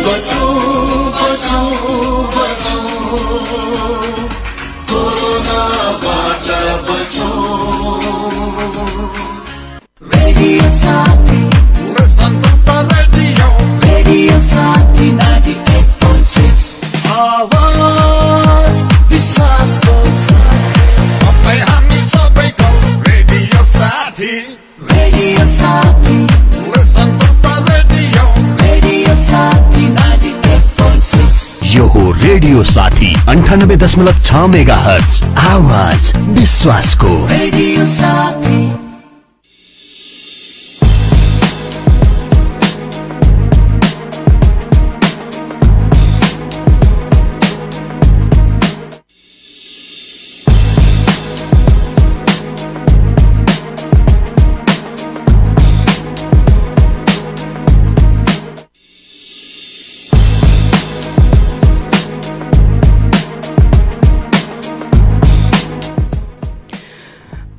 बचौं बचौं बचौं कोरोनाबाट बचौं रेडियो साथी Listen to the radio radio साथी 98.6 आवाज विश्वासको सबै हामी सबैको रेडियो साथी रेडियो साथी Listen to the radio radio साथी 98.6 यो हो रेडियो साथी 98.6 मेगाहर्ज आवाज विश्वासको रेडियो साथी।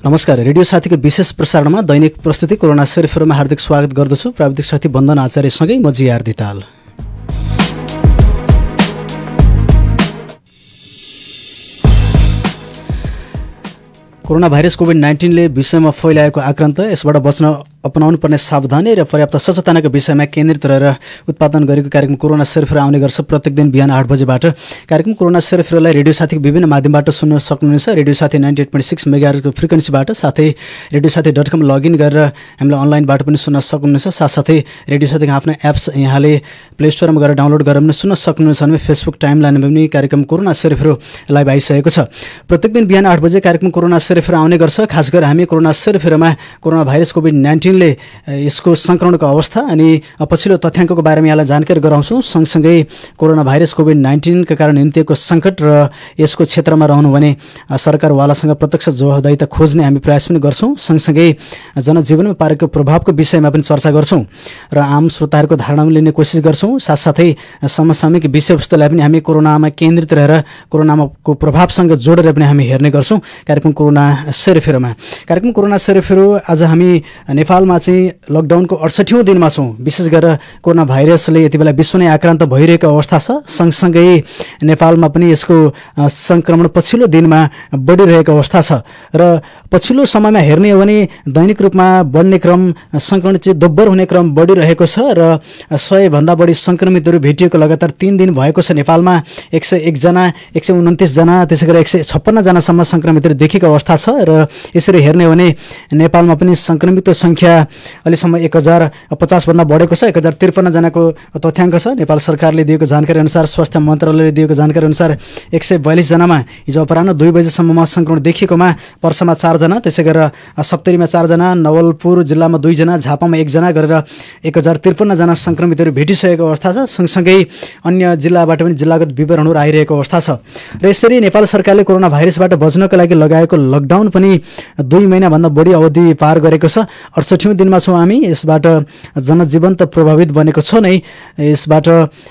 नमस्कार। रेडियो साथीको विशेष प्रसारणमा दैनिक प्रस्तुति कोरोना सेरिफहरूमा हार्दिक स्वागत गर्दछु। प्राविधिक साथी बन्दन आचार्यसँगै म GR Dital. Corona virus COVID-19 ले विश्वमा फैलाएको आक्रान्त, यसबाट बच्न अपनाउनु पर्ने सावधानी र पर्याप्त सचेतनाको विषयमा केन्द्रित रहेर उत्पादन गरेको कार्यक्रम कोरोना सेरिफहरू आउने गर्छ प्रत्येक दिन बिहान 8 बजेबाट। कार्यक्रम कोरोना सेरिफहरूलाई रेडियो साथीको विभिन्न माध्यमबाट सुन्न सक्नुहुनेछ। रेडियो साथी 98.6 मेगाहर्जको फ्रिक्वेन्सीबाट, साथै रेडियो साथी.com लगइन गरेर हामीलाई अनलाइनबाट पनि सुन्न सक्नुहुनेछ। साथसाथै रेडियो साथीको आफ्नो एप्स यहाँले प्ले स्टोरमा गएर डाउनलोड गरेर पनि सुन्न सक्नुहुनेछ भने फेसबुक टाइमलाइनमा पनि कार्यक्रम कोरोना सेरिफहरू लाइभ आइसकेको छ। प्रत्येक दिन बिहान 8 बजे कार्यक्रम कोरोना सेरिफहरू आउने गर्छ। खास गरी हामी कोरोना सेरिफहरूमा कोरोना भाइरस कोभिड-19 ले यसको संक्रमणको अवस्था अनि पछिल्लो तथ्याङ्कको बारेमा यहाँलाई जानकारी गराउँछौँ। सँगसँगै कोरोना भाइरस कोभिड-19 का कारण निम्तिएको सङ्कट र यसको क्षेत्रमा रहनु भने सरकारवालासँग प्रत्यक्ष जवाफदायिता खोज्ने हामी प्रयास पनि गर्छौँ। सँगसँगै जनजीवनमा पारेको प्रभावको विषयमा पनि चर्चा गर्छौँ र आम श्रोताहरूको धारणा लिने कोसिस गर्छौँ। साथसाथै समसामयिक विषयवस्तुलाई पनि हामी कोरोनामा केन्द्रित रहेर कोरोनाको प्रभावसँग जोडेर पनि हामी हेर्ने गर्छौँ कार्यक्रम कोरोना सेरिफहरूमा। कार्यक्रम कोरोना सेरिफहरू आज हामी नेपालमा चाहिँ लकडाउनको 68औं दिनमा छौँ। विशेष गरेर कोरोना भाइरसले यति बेला विश्व नै आक्रान्त भइरहेको अवस्था छ। सँगसँगै नेपालमा पनि यसको संक्रमण पछिल्लो दिनमा बढिरहेको अवस्था छ र पछिल्लो समयमा हेर्ने हो भने दैनिक रूपमा बढ्ने क्रम, संक्रमण चाहिँ दोब्बर हुने क्रम बढिरहेको छ र 100 भन्दा बढी संक्रमितहरू भेटिएको लगातार 3 दिन भएको छ। नेपालमा 101 जना, 129 जना, त्यसै गरी 156 जनासम्म संक्रमितहरू देखिएको अवस्था छ र यसरी हेर्ने हो भने नेपालमा पनि संक्रमितको संख्या अहिलेसम्म 1050 भन्दा बढेको छ। 1053 जनाको तथ्याङ्क छ। नेपाल सरकारले दिएको जानकारी अनुसार, स्वास्थ्य मन्त्रालयले दिएको जानकारी अनुसार 142 जनामा हिजो अपराह्न 2 बजेसम्ममा संक्रमण देखिएकोमा पर्सामा 4 जना, त्यसै गरेर सप्तरीमा 4 जना, नवलपुर जिल्लामा 2 जना, झापामा 1 जना गरेर 1053 जना संक्रमितहरू भेटिसकेको अवस्था छ। सँगसँगै अन्य जिल्लाबाट पनि जिल्लागत विवरणहरू आइरहेको अवस्था छ र यसरी नेपाल सरकारले कोरोना भाइरसबाट बच्नको लागि लगाएको लकडाउन पनि 2 महिनाभन्दा बढी अवधि पार गरेको छ। 68औं दिनमा छौँ हामी। यसबाट जनजीवन त प्रभावित बनेको छ नै। यसबाट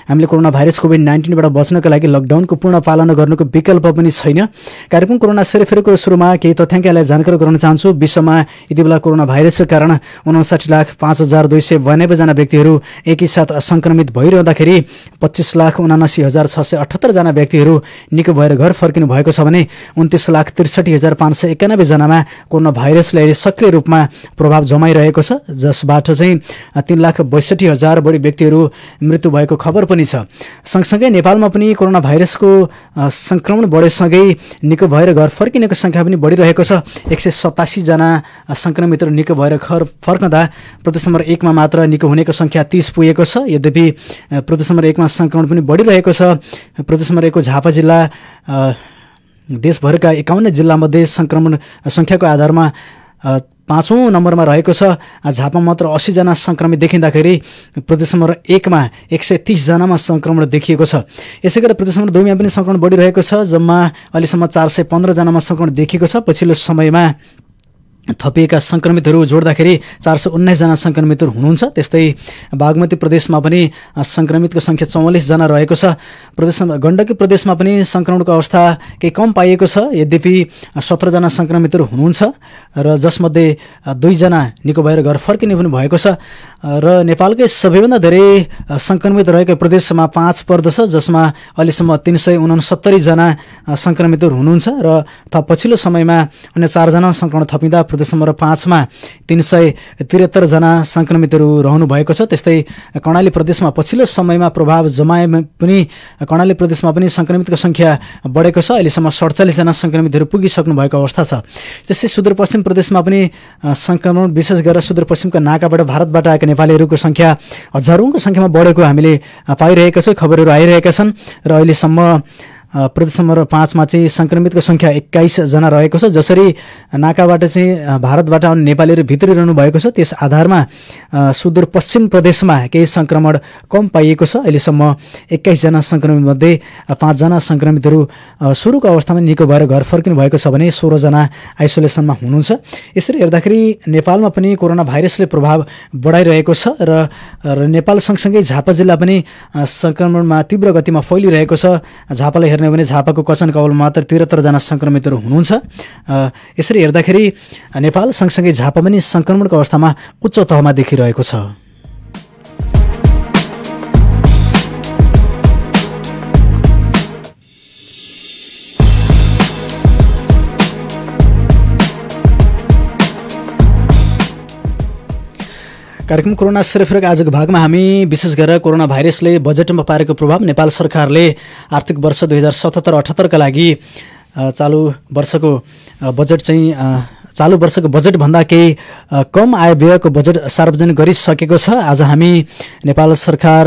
हामीले कोरोना भाइरस कोभिड-19बाट बच्नको लागि लकडाउनको पूर्ण पालना गर्नुको विकल्प पनि छैन। कार्यक्रम कोरोना सेरिफहरूको सुरुमा केही तथ्याङ्कलाई जानकारी गराउन चाहन्छु। विश्वमा यति बेला कोरोना भाइरसको कारण 59,05,292 जना व्यक्तिहरू एकैसाथ संक्रमित भइरहँदाखेरि 25,79,678 जना व्यक्तिहरू निको भएर घर फर्किनु भएको छ भने 29,63,591 जनामा कोरोना भाइरसले सक्रिय रूपमा प्रभाव जमाइरहेको छ, जसबाट चाहिँ 3,62,000 बढी व्यक्तिहरू मृत्यु भएको खबर पनि छ। सँगसँगै नेपालमा पनि कोरोना भाइरसको संक्रमण बढेसँगै निको भएर घर फर्किनेको संख्या पनि बढिरहेको छ। 187 जना संक्रमितहरू निको भएर घर फर्कँदा प्रदेश नम्बर 1 मा मात्र निको हुनेको संख्या 30 पुगेको छ। यद्यपि प्रदेश नम्बर 1 मा संक्रमण पनि बढिरहेको छ। प्रदेश नम्बर 1 को झापा जिल्ला देशभरका 51 जिल्लामध्ये संक्रमण संख्याको आधारमा 5औं नम्बरमा रहेको छ। झापा मात्र 80 जना संक्रमित देखिँदाखेरि प्रदेश नम्बर 1 मा 130 जनामा संक्रमण देखिएको छ। यसै गरी प्रदेश नम्बर 2 मा पनि संक्रमण बढिरहेको छ। जम्मा अहिलेसम्म 415 जनामा संक्रमण देखिएको छ। पछिल्लो समयमा थपिएका संक्रमितहरू जोड्दाखेरि 419 जना संक्रमितहरू हुनुहुन्छ। त्यस्तै बागमती प्रदेशमा पनि संक्रमितको संख्या 44 जना रहेको छ। गण्डकी प्रदेशमा पनि संक्रमणको अवस्था केही कम पाइएको छ। यद्यपि 17 जना संक्रमितहरू हुनुहुन्छ र जसमध्ये 2 जना निको भएर घर फर्किने पनि भएको छ। र नेपालकै सबैभन्दा धेरै सङ्क्रमित रहेको प्रदेशमा 5 पर्दछ, जसमा अहिलेसम्म 369 जना सङ्क्रमितहरू हुनुहुन्छ र पछिल्लो समयमा अन्य 4 जना सङ्क्रमण थपिँदा प्रदेश नम्बर 5 मा 373 जना सङ्क्रमितहरू रहनु भएको छ। त्यस्तै कर्णाली प्रदेशमा पछिल्लो समयमा प्रभाव जमाए पनि कर्णाली प्रदेशमा पनि सङ्क्रमितको सङ्ख्या बढेको छ। अहिलेसम्म 47 जना सङ्क्रमितहरू पुगिसक्नु भएको अवस्था छ। त्यस्तै सुदूरपश्चिम प्रदेशमा पनि सङ्क्रमण विशेष गरेर सुदूरपश्चिमका नाकाबाट भारतबाट आएका नेपालीहरूको सङ्ख्या हजारौँको सङ्ख्यामा बढेको हामीले पाइरहेका छौँ, खबरहरू आइरहेका छन्। र अहिलेसम्म प्रदेश नम्बर 5 मा चाहिँ सङ्क्रमितको सङ्ख्या 21 जना रहेको छ। जसरी नाकाबाट चाहिँ भारतबाट आउने नेपालीहरू भित्रिरहनु भएको छ, त्यस आधारमा सुदूरपश्चिम प्रदेशमा केही सङ्क्रमण कम पाइएको छ। अहिलेसम्म 21 जना सङ्क्रमितमध्ये 5 जना सङ्क्रमितहरू सुरुको अवस्थामा निको भएर घर फर्किनु भएको छ भने 16 जना आइसोलेसनमा हुनुहुन्छ। यसरी हेर्दाखेरि नेपालमा पनि कोरोना भाइरसले प्रभाव बढाइरहेको छ र नेपाल सँगसँगै झापा जिल्ला पनि सङ्क्रमणमा तीव्र गतिमा फैलिरहेको छ। झापालाई हेर्ने भने झापाको कचन कवलमा मात्र 73 जना सङ्क्रमितहरू हुनुहुन्छ। यसरी हेर्दाखेरि नेपाल सँगसँगै झापा पनि सङ्क्रमणको अवस्थामा उच्च तहमा देखिरहेको छ। कार्यक्रम कोरोना सेरोफेरोको आजको भागमा हामी विशेष गरेर कोरोना भाइरसले बजेटमा पारेको प्रभाव, नेपाल सरकारले आर्थिक वर्ष 2077-78 का लागि चालु वर्षको बजेटभन्दा केही कम आय व्ययको बजेट सार्वजनिक गरिसकेको छ। आज हामी नेपाल सरकार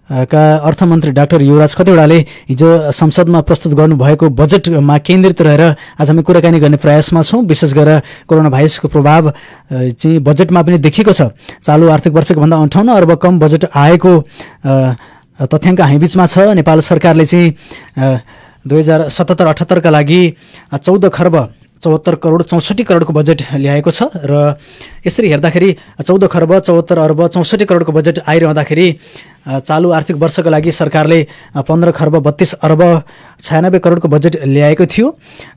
का अर्थमन्त्री डाक्टर युवराज खतिवडाले हिजो संसदमा प्रस्तुत गर्नुभएको बजेटमा केन्द्रित रहेर आज हामी कुराकानी गर्ने प्रयासमा छौँ। विशेष गरेर कोरोना भाइरसको प्रभाव चाहिँ बजेटमा पनि देखिएको छ। चालु आर्थिक वर्षको भन्दा 58 अर्ब कम बजेट आएको तथ्याङ्क हामीबीचमा छ। नेपाल सरकारले चाहिँ 2077-78 का लागि 14 खर्ब 74 करोड 64 करोडको बजेट ल्याएको छ। र यसरी हेर्दाखेरि 14 खर्ब 74 अर्ब 64 करोडको बजेट आइरहँदाखेरि चालु आर्थिक वर्षको लागि सरकारले 15 खर्ब 32 अर्ब 96 करोडको बजेट ल्याएको थियो।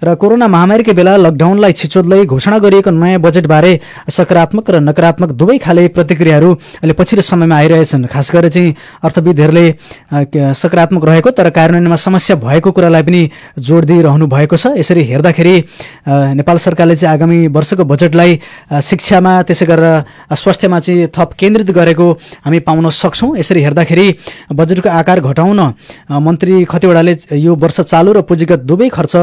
र कोरोना महामारीकै बेला लकडाउनलाई छिचोल्दै घोषणा गरिएको नयाँ बजेटबारे सकारात्मक र नकारात्मक दुवै खाले प्रतिक्रियाहरू अहिले पछिल्लो समयमा आइरहेछन्। खास गरेर चाहिँ अर्थविदहरूले सकारात्मक रहेको तर कार्यान्वयनमा समस्या भएको कुरालाई पनि जोड दिइरहनु भएको छ। यसरी हेर्दाखेरि नेपाल सरकारले चाहिँ आगामी वर्षको बजेटलाई शिक्षामा त्यसै गरेर स्वास्थ्यमा चाहिँ थप केन्द्रित गरेको हामी पाउन सक्छौँ। यसरी हेर्दाखेरि बजेटको आकार घटाउन मन्त्री खतिवडाले यो वर्ष चालु र पुँजीगत दुवै खर्च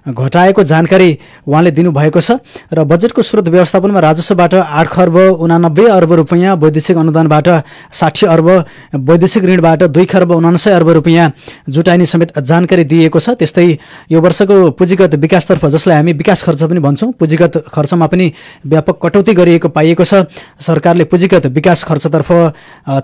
घटाएको जानकारी उहाँले दिनुभएको छ। र बजेटको स्रोत व्यवस्थापनमा राजस्वबाट 8 खर्ब 89 अर्ब रुपैयाँ, वैदेशिक अनुदानबाट 60 अर्ब, वैदेशिक ऋणबाट 2 खर्ब 79 अर्ब रुपैयाँ जुटाइने समेत जानकारी दिएको छ। त्यस्तै यो वर्षको पुँजीगत विकासतर्फ, जसलाई हामी विकास खर्च पनि भन्छौँ, पुँजीगत खर्चमा पनि व्यापक कटौती गरिएको पाइएको छ। सरकारले पुँजीगत विकास खर्चतर्फ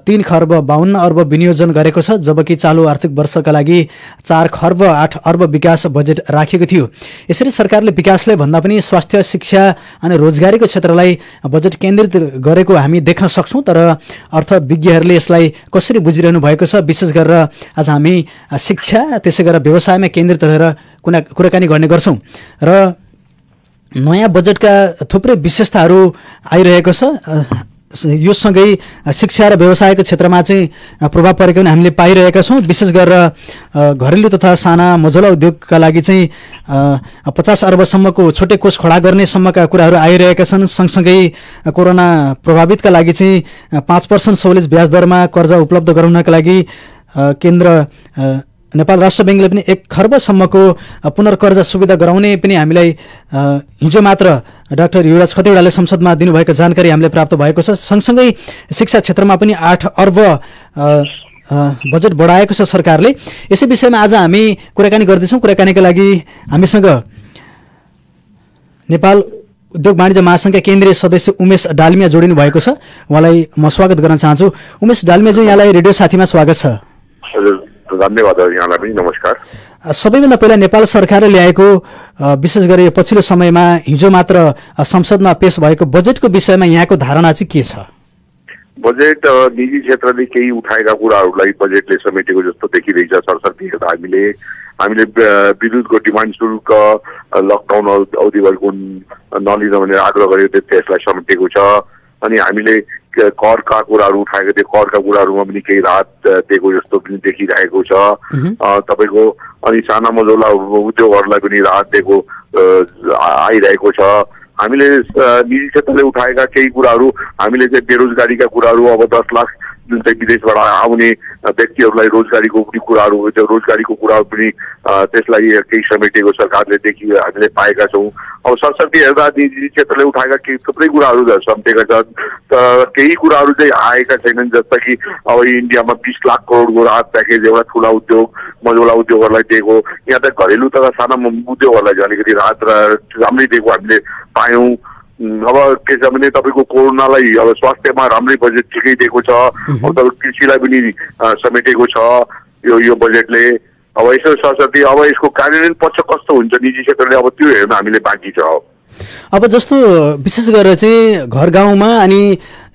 3 खर्ब 52 अर्ब विनियोजन गरेको छ, जबकि चालु आर्थिक वर्षका लागि 4 खर्ब 8 अर्ब विकास बजेट राखेको थियो। यसरी सरकारले विकासलाई भन्दा पनि स्वास्थ्य, शिक्षा अनि रोजगारीको क्षेत्रलाई बजेट केन्द्रित गरेको हामी देख्न सक्छौँ। तर अर्थविज्ञहरूले यसलाई कसरी बुझिरहनु भएको छ, विशेष गरेर आज हामी शिक्षा त्यसै गरेर व्यवसायमा केन्द्रित रहेर कुराकानी गर्ने गर्छौँ। र नयाँ बजेटका थुप्रै विशेषताहरू आइरहेको छ। यो सँगै शिक्षा र व्यवसायको क्षेत्रमा चाहिँ प्रभाव परेको पनि हामीले पाइरहेका छौँ। विशेष गरेर घरेलु तथा साना मझौला उद्योगका लागि चाहिँ 50 अर्बसम्मको छोटे कोष खडा गर्ने सम्मका कुराहरू आइरहेका छन्। सँगसँगै कोरोना प्रभावितका लागि चाहिँ 5% सहुलियत ब्याज दरमा कर्जा उपलब्ध गराउनका लागि केन्द्र नेपाल राष्ट्र ब्याङ्कले पनि 1 खर्बसम्मको पुनर्कर्जा सुविधा गराउने पनि हामीलाई हिजो मात्र डाक्टर युवराज खतिवडाले संसदमा दिनुभएको जानकारी हामीले प्राप्त भएको छ। सँगसँगै शिक्षा क्षेत्रमा पनि 8 अर्ब बजेट बढाएको छ सरकारले। यसै विषयमा आज हामी कुराकानी गर्दैछौँ। कुराकानीका लागि हामीसँग नेपाल उद्योग वाणिज्य महासङ्घका केन्द्रीय सदस्य उमेश डालमिया जोडिनु भएको छ। उहाँलाई म स्वागत गर्न चाहन्छु। उमेश डालमियाज्यू, यहाँलाई रेडियो साथीमा स्वागत छ। धन्यवाद यहाँलाई पनि नमस्कार। सबैभन्दा पहिला नेपाल सरकारले ल्याएको विशेष गरी पछिल्लो समयमा हिजो मात्र संसदमा पेश भएको बजेटको विषयमा यहाँको धारणा चाहिँ के छ? बजेट निजी क्षेत्रले केही उठाएका कुराहरूलाई बजेटले समेटेको जस्तो देखिरहेछ। सरसर्ती हेर्दा हामीले विद्युतको डिमान्ड शुल्क लकडाउन अवधिभरको नलिन भनेर आग्रह गर्यो, त्यसलाई समेटेको छ। अनि हामीले करका कुराहरू उठाएको थिए, करका कुराहरूमा पनि केही राहत दिएको जस्तो पनि देखिरहेको छ। तपाईँको अनि साना मझौला उद्योगहरूलाई पनि राहत दिएको आइरहेको छ। हामीले निजी क्षेत्रले उठाएका केही कुराहरू, हामीले चाहिँ बेरोजगारीका कुराहरू, अब 10 लाख जुन चाहिँ विदेशबाट आउने व्यक्तिहरूलाई रोजगारीको पनि कुराहरू, रोजगारीको कुराहरू पनि त्यसलाई केही समेटेको सरकारले हामीले पाएका छौँ। अब सरसर्ती हेर्दा निजी क्षेत्रले उठाएका केही थुप्रै कुराहरू समेटेका छन्, तर केही कुराहरू चाहिँ आएका छैनन्। जस्ता कि अब इन्डियामा 20 लाख करोडको राहत प्याकेज एउटा ठुला उद्योग मझौला उद्योगहरूलाई दिएको, यहाँ त घरेलु तथा साना उद्योगहरूलाई चाहिँ अलिकति राहत राम्रै दिएको हामीले पायौँ। अब के छ भने तपाईँको कोरोनालाई अब स्वास्थ्यमा राम्रै बजेट ठिकै दिएको छ। अब तपाईँ कृषिलाई पनि समेटेको छ यो बजेटले। अब यसो सरस्वती अब यसको कार्यान्वयन पक्ष कस्तो हुन्छ निजी क्षेत्रले, अब त्यो हेर्न हामीले बाँकी छ। अब जस्तो विशेष गरेर चाहिँ घर गाउँमा अनि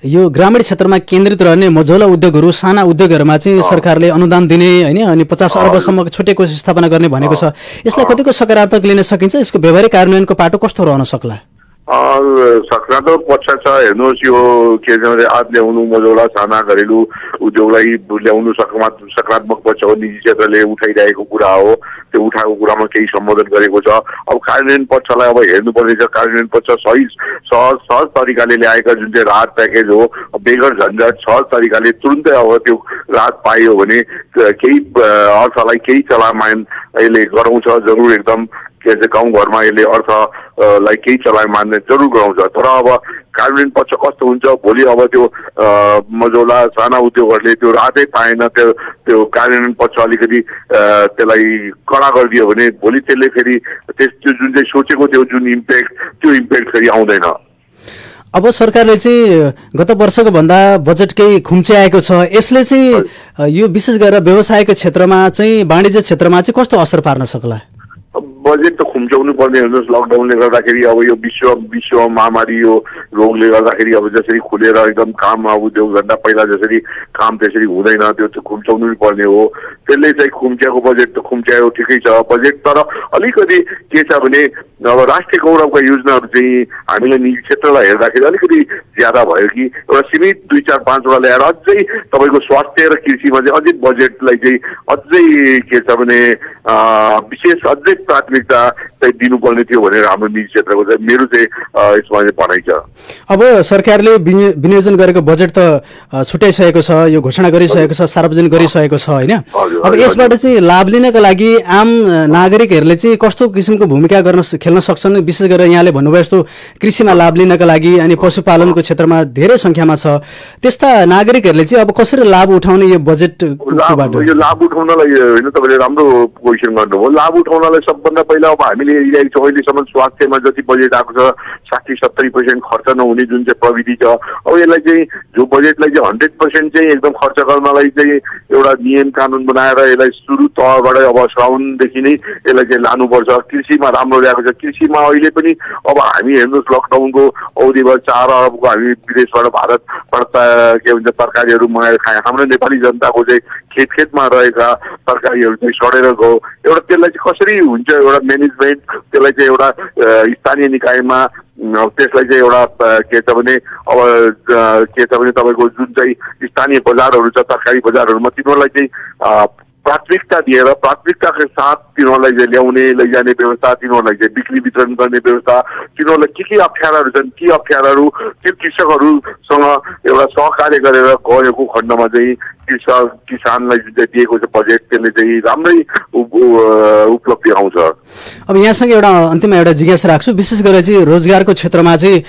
यो ग्रामीण क्षेत्रमा केन्द्रित रहने मझौला उद्योगहरू, साना उद्योगहरूमा चाहिँ सरकारले अनुदान दिने होइन, अनि 50 अर्बसम्मको छुटेको स्थापना गर्ने भनेको छ। यसलाई कतिको सकारात्मक लिन सकिन्छ? यसको व्यावहारिक कार्यान्वयनको पाटो कस्तो रहन सक्ला? सकारात्मक पक्ष छ। हेर्नुहोस्, यो के भन्छ हात ल्याउनु, मझौला साना घरेलु उद्योगलाई ल्याउनु सकारात्मक पक्ष हो। निजी क्षेत्रले उठाइरहेको कुरा हो, त्यो उठाएको कुरामा केही सम्बोधन गरेको छ। अब कार्यान्वयन पक्षलाई अब हेर्नुपर्नेछ। कार्यान्वयन पक्ष सहज तरिकाले ल्याएका जुन चाहिँ राहत प्याकेज हो, बेगर झन्झट सहज तरिकाले तुरुन्तै अब त्यो राहत पाइयो भने केही अर्थलाई केही चलायमान यसले गराउँछ जरुर। एकदम के चाहिँ गाउँघरमा यसले अर्थलाई केही चलायमान जरुर गराउँछ। तर अब कार्यान्वयन पक्ष कस्तो हुन्छ, भोलि अब त्यो मझौला साना उद्योगहरूले त्यो राहतै पाएन, त्यो कार्यान्वयन पक्ष अलिकति त्यसलाई कडा गरिदियो भने भोलि त्यसले फेरि त्यो जुन चाहिँ सोचेको थियो जुन त्यो इम्प्याक्ट फेरि आउँदैन। अब सरकारले चाहिँ गत वर्षको भन्दा बजेटकै खुम्च्याएको छ। यसले चाहिँ यो विशेष गरेर व्यवसायको क्षेत्रमा चाहिँ, वाणिज्य क्षेत्रमा चाहिँ कस्तो असर पार्न सक्ला? बजेट त खुम्च्याउनु पर्ने। हेर्नुहोस्, लकडाउनले गर्दाखेरि अब यो विश्व महामारी यो रोगले गर्दाखेरि अब जसरी खुलेर एकदम काम अब उद्योग धन्दा पहिला जसरी काम त्यसरी हुँदैन, त्यो त खुम्च्याउनु पर्ने हो। त्यसले चाहिँ खुम्च्याएको बजेट त खुम्च्यायो, ठिकै छ बजेट। तर अलिकति के छ भने अब राष्ट्रिय गौरवका योजनाहरू चाहिँ हामीले निजी क्षेत्रलाई हेर्दाखेरि अलिकति ज्यादा भयो कि एउटा सीमित 2, 4, 5 वटा ल्याएर अझै तपाईँको स्वास्थ्य र कृषिमा चाहिँ अझै बजेटलाई चाहिँ अझै के छ भने विशेष अझै प्राथमिकता चाहिँ दिनुपर्ने थियो भनेर हाम्रो निजी क्षेत्रको चाहिँ मेरो चाहिँ यसमा भनाइ छ। अब सरकारले विनियोजन गरेको बजेट त छुट्याइसकेको छ, यो घोषणा गरिसकेको छ, सार्वजनिक गरिसकेको छ होइन। अब यसबाट चाहिँ लाभ लिनका लागि आम नागरिकहरूले चाहिँ कस्तो किसिमको भूमिका खेल्न सक्छन्? विशेष गरेर यहाँले भन्नुभयो जस्तो कृषिमा लाभ लिनका लागि अनि पशुपालनको क्षेत्रमा धेरै संख्यामा छ, त्यस्ता नागरिकहरूले चाहिँ अब कसरी लाभ उठाउने यो बजेटबाट? यो लाभ उठाउनलाई होइन, तपाईँले राम्रो क्वेसन गर्नुभयो। लाभ उठाउनलाई सबभन्दा पहिला अब हामीले अहिलेसम्म स्वास्थ्यमा जति बजेट आएको छ 60-70% खर्च नहुने जुन चाहिँ प्रविधि छ, अब यसलाई चाहिँ जो बजेटलाई चाहिँ 100% चाहिँ एकदम खर्च गर्नलाई चाहिँ एउटा नियम कानुन बनाएर यसलाई सुरु तहबाट अब श्रावणदेखि नै यसलाई चाहिँ लानुपर्छ। कृषिमा राम्रो ल्याएको छ। कृषिमा अहिले पनि अब हामी हेर्नुहोस्, लकडाउनको अवधिमा 4 अरबको हामी विदेशबाट भारतबाट के भन्छ तरकारीहरू मगाएर खायौँ। हाम्रो नेपाली जनताको चाहिँ खेतमा रहेका तरकारीहरू चाहिँ सडेर गयो। एउटा त्यसलाई चाहिँ कसरी हुन्छ, एउटा म्यानेजमेन्ट त्यसलाई चाहिँ एउटा स्थानीय निकायमा त्यसलाई चाहिँ एउटा के छ भने अब के छ भने तपाईँको जुन चाहिँ स्थानीय बजारहरू छ, तरकारी बजारहरूमा तिनीहरूलाई चाहिँ प्राथमिकता दिएर प्राथमिकताका साथ तिनीहरूलाई चाहिँ ल्याउने लैजाने व्यवस्था, तिनीहरूलाई चाहिँ बिक्री वितरण गर्ने व्यवस्था, तिनीहरूलाई के अप्ठ्याराहरू छन् ती अप्ठ्याराहरू त्यो कृषकहरूसँग एउटा सहकार्य गरेर गएको खण्डमा चाहिँ किसानलाई जुन चाहिँ दिएको छ बजेट त्यसले चाहिँ राम्रै उपलब्धि आउँछ। अब यहाँसँग एउटा अन्तिममा एउटा जिज्ञासा राख्छु। विशेष गरेर चाहिँ रोजगारको क्षेत्रमा चाहिँ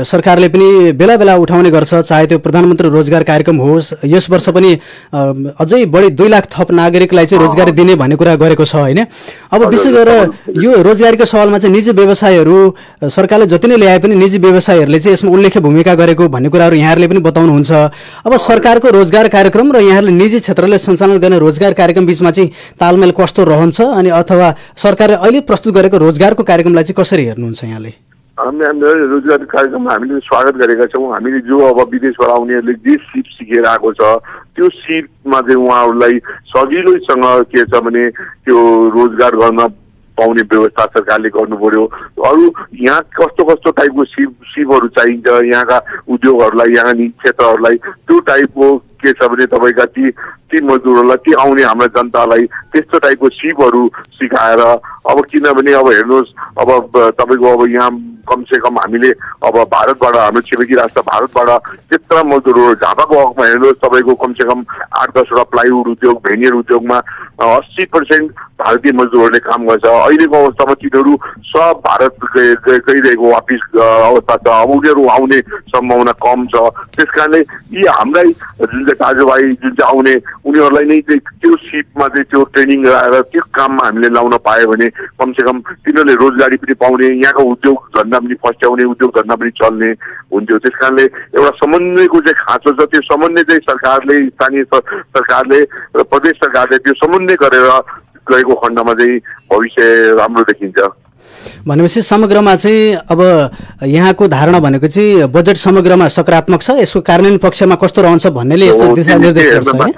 सरकारले पनि बेला बेला उठाउने गर्छ, चाहे त्यो प्रधानमन्त्री रोजगार कार्यक्रम होस्, यस वर्ष पनि अझै बढी 2 लाख थप नागरिकलाई चाहिँ रोजगारी दिने भन्ने कुरा गरेको छ होइन। अब विशेष गरेर यो रोजगारीको सवालमा चाहिँ निजी व्यवसायहरू सरकारले जति नै ल्याए पनि निजी व्यवसायहरूले चाहिँ यसमा उल्लेख्य भूमिका गरेको भन्ने कुराहरू यहाँहरूले पनि बताउनुहुन्छ। अब सरकारको रोजगार कार्यक्रम र यहाँहरूले निजी क्षेत्रले सञ्चालन गर्ने रोजगार कार्यक्रम बीचमा चाहिँ तालमेल कस्तो रहन्छ, अनि अथवा सरकारले अहिले प्रस्तुत गरेको रोजगारको कार्यक्रमलाई चाहिँ कसरी हेर्नुहुन्छ यहाँले? हामीले रोजगार कार्यक्रममा हामीले स्वागत गरेका छौँ। हामीले जो अब विदेशबाट आउनेहरूले जे सिप सिकेर आएको छ त्यो सिपमा चाहिँ उहाँहरूलाई सजिलैसँग के छ भने त्यो रोजगार गर्न पाउने व्यवस्था सरकारले गर्नु पर्यो। अरू यहाँ कस्तो कस्तो टाइपको सिपहरू चाहिन्छ यहाँका उद्योगहरूलाई, यहाँका निजी क्षेत्रहरूलाई, त्यो टाइपको के छ भने तपाईँका ती मजदुरहरूलाई, ती आउने हाम्रा जनतालाई त्यस्तो टाइपको सिपहरू सिकाएर, अब किनभने अब हेर्नुहोस्, अब तपाईँको अब यहाँ कमसेकम हामीले अब भारतबाट, हाम्रो छिमेकी राष्ट्र भारतबाट त्यत्रा मजदुरहरू, झापाको हकमा हेर्नुहोस् तपाईँको कमसेकम 8-10 वटा प्लाइवुड उद्योग, भेनियर उद्योगमा 80% भारतीय मजदुरहरूले काम गर्छ। अहिलेको अवस्थामा तिनीहरू सब भारत गइरहेको वापिस अवस्था छ। अब उनीहरू आउने सम्भावना कम छ। त्यस कारणले यी हाम्रै जुन चाहिँ दाजुभाइ जुन चाहिँ आउने उनीहरूलाई नै त्यो सिपमा चाहिँ त्यो ट्रेनिङ गराएर त्यो काममा हामीले लाउन पायो भने कमसेकम तिनीहरूले रोजगारी पनि पाउने, यहाँको उद्योग धन्दा पनि फस्ट्याउने, उद्योग धन्दा पनि चल्ने हुन्थ्यो। त्यस कारणले एउटा समन्वयको चाहिँ खाँचो छ। त्यो समन्वय चाहिँ सरकारले, स्थानीय सरकारले र प्रदेश सरकारले त्यो समन्वय गरेर गएको खण्डमा चाहिँ भविष्य राम्रो देखिन्छ। भनेपछि समग्रमा चाहिँ अब यहाँको धारणा भनेको चाहिँ बजेट समग्रमा सकारात्मक छ, यसको कार्यान्वयन पक्षमा कस्तो रहन्छ भन्नेले यस्तो दिशानिर्देश गर्छ हैन?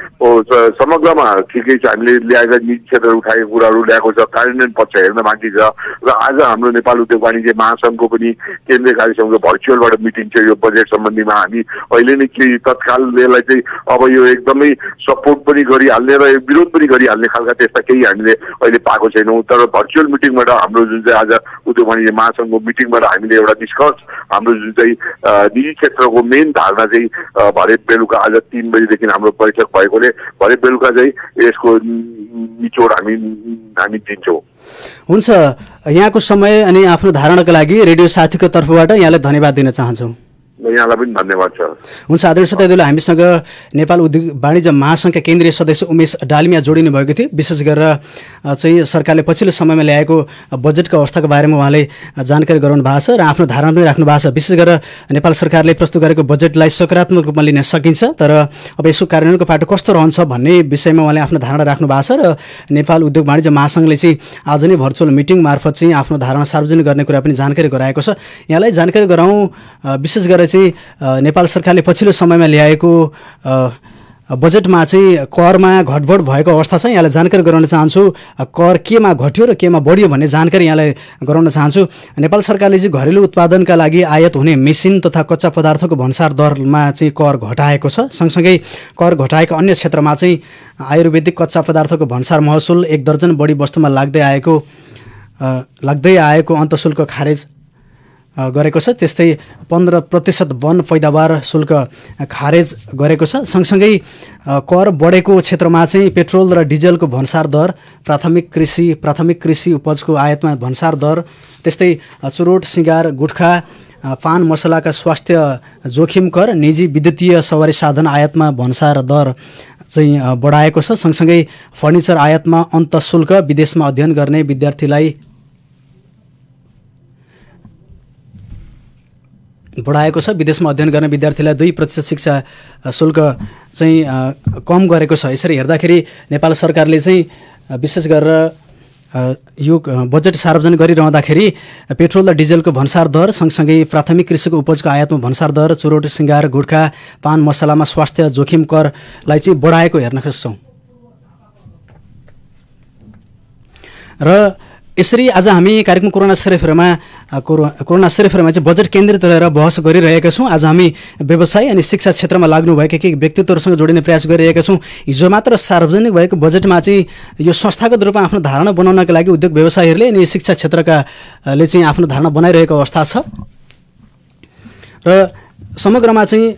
समग्रमा ठिकै छ। हामीले ल्याएका निजी क्षेत्रहरू उठाएको कुराहरू ल्याएको छ, कार्यान्वयन पक्ष हेर्न बाँकी छ। र आज हाम्रो नेपाल उद्योग वाणिज्य महासङ्घको पनि केन्द्रीय कार्यसमितिको भर्चुअलबाट मिटिङ छ। यो बजेट सम्बन्धीमा हामी अहिले नै केही तत्काल यसलाई चाहिँ अब यो एकदमै सपोर्ट पनि गरिहाल्ने र विरोध पनि गरिहाल्ने खालका त्यस्ता केही हामीले अहिले पाएको छैनौँ। तर भर्चुअल मिटिङबाट हाम्रो जुन चाहिँ आज उद्योग वाणिज्य महासङ्घको मिटिङबाट हामीले एउटा निष्कर्ष, हाम्रो जुन चाहिँ निजी क्षेत्रको मेन धारणा चाहिँ भरे बेलुका आज 3 बजीदेखि हाम्रो बैठक भएकोले भरे बेलुका चाहिँ यसको निचोड हामी दिन्छौँ। हुन्छ, यहाँको समय अनि आफ्नो धारणाका लागि रेडियो साथीको तर्फबाट यहाँलाई धन्यवाद दिन चाहन्छौँ। यहाँलाई पनि धन्यवाद छ। हुन्छ, आदरणीय श्रोताहरूले हामीसँग नेपाल उद्योग वाणिज्य महासङ्घका केन्द्रीय सदस्य उमेश डालिमिया जोडिनु भएको थियो। विशेष गरेर चाहिँ सरकारले पछिल्लो समयमा ल्याएको बजेटको अवस्थाको बारेमा उहाँले जानकारी गराउनु भएको छ र आफ्नो धारणा पनि राख्नु भएको छ। विशेष गरेर नेपाल सरकारले प्रस्तुत गरेको बजेटलाई सकारात्मक रूपमा लिन सकिन्छ, तर अब यसको कार्यान्वयनको पाटो कस्तो रहन्छ भन्ने विषयमा उहाँले आफ्नो धारणा राख्नु भएको छ र नेपाल उद्योग वाणिज्य महासङ्घले चाहिँ आज नै भर्चुअल मिटिङ मार्फत चाहिँ आफ्नो धारणा सार्वजनिक गर्ने कुरा पनि जानकारी गराएको छ। यहाँलाई जानकारी गराउँ, विशेष गरेर चाहिँ नेपाल सरकारले पछिल्लो समयमा ल्याएको बजेटमा चाहिँ करमा घटबड भएको अवस्था छ। यहाँलाई जानकारी गराउन चाहन्छु, कर केमा घट्यो र केमा बढ्यो भन्ने जानकारी यहाँलाई गराउन चाहन्छु। नेपाल सरकारले चाहिँ घरेलु उत्पादनका लागि आयात हुने मेसिन तथा कच्चा पदार्थको भन्सार दरमा चाहिँ कर घटाएको छ। सँगसँगै कर घटाएका अन्य क्षेत्रमा चाहिँ आयुर्वेदिक कच्चा पदार्थको भन्सार महसुल 1 दर्जन बढी वस्तुमा लाग्दै आएको अन्तशुल्क खारेज गरेको छ। त्यस्तै 15% वन पैदावार शुल्क खारेज गरेको छ। सँगसँगै कर बढेको क्षेत्रमा चाहिँ पेट्रोल र डिजलको भन्सार दर, प्राथमिक कृषि उपजको आयातमा भन्सार दर, त्यस्तै चुरोट, सिँगार, गुट्खा, पान मसलाका स्वास्थ्य जोखिम कर, निजी विद्युतीय सवारी साधन आयातमा भन्सार दर चाहिँ बढाएको छ। सँगसँगै फर्निचर आयातमा अन्तशुल्क, विदेशमा अध्ययन गर्ने विद्यार्थीलाई बढाएको छ। विदेशमा अध्ययन गर्ने विद्यार्थीलाई 2% शिक्षा शुल्क चाहिँ कम गरेको छ। यसरी हेर्दाखेरि नेपाल सरकारले चाहिँ विशेष गरेर यो बजेट सार्वजनिक गरिरहँदाखेरि पेट्रोल र डिजलको भन्सार दर, सँगसँगै प्राथमिक कृषिको उपजको आयातमा भन्सार दर, चुरोट, सिँगार, गुट्खा, पान मसलामा स्वास्थ्य जोखिम करलाई चाहिँ बढाएको हेर्न खोज्छौँ। र यसरी आज हामी कार्यक्रम कोरोना सेरेफेरमा चाहिँ बजेट केन्द्रित रहेर बहस गरिरहेका छौँ। आज हामी व्यवसाय अनि शिक्षा क्षेत्रमा लाग्नुभएका केही व्यक्तित्वहरूसँग जोडिने प्रयास गरिरहेका छौँ। हिजो मात्र सार्वजनिक भएको बजेटमा चाहिँ यो संस्थागत रूपमा आफ्नो धारणा बनाउनका लागि उद्योग व्यवसायीहरूले अनि शिक्षा क्षेत्रकाले चाहिँ आफ्नो धारणा बनाइरहेको अवस्था छ र समग्रमा चाहिँ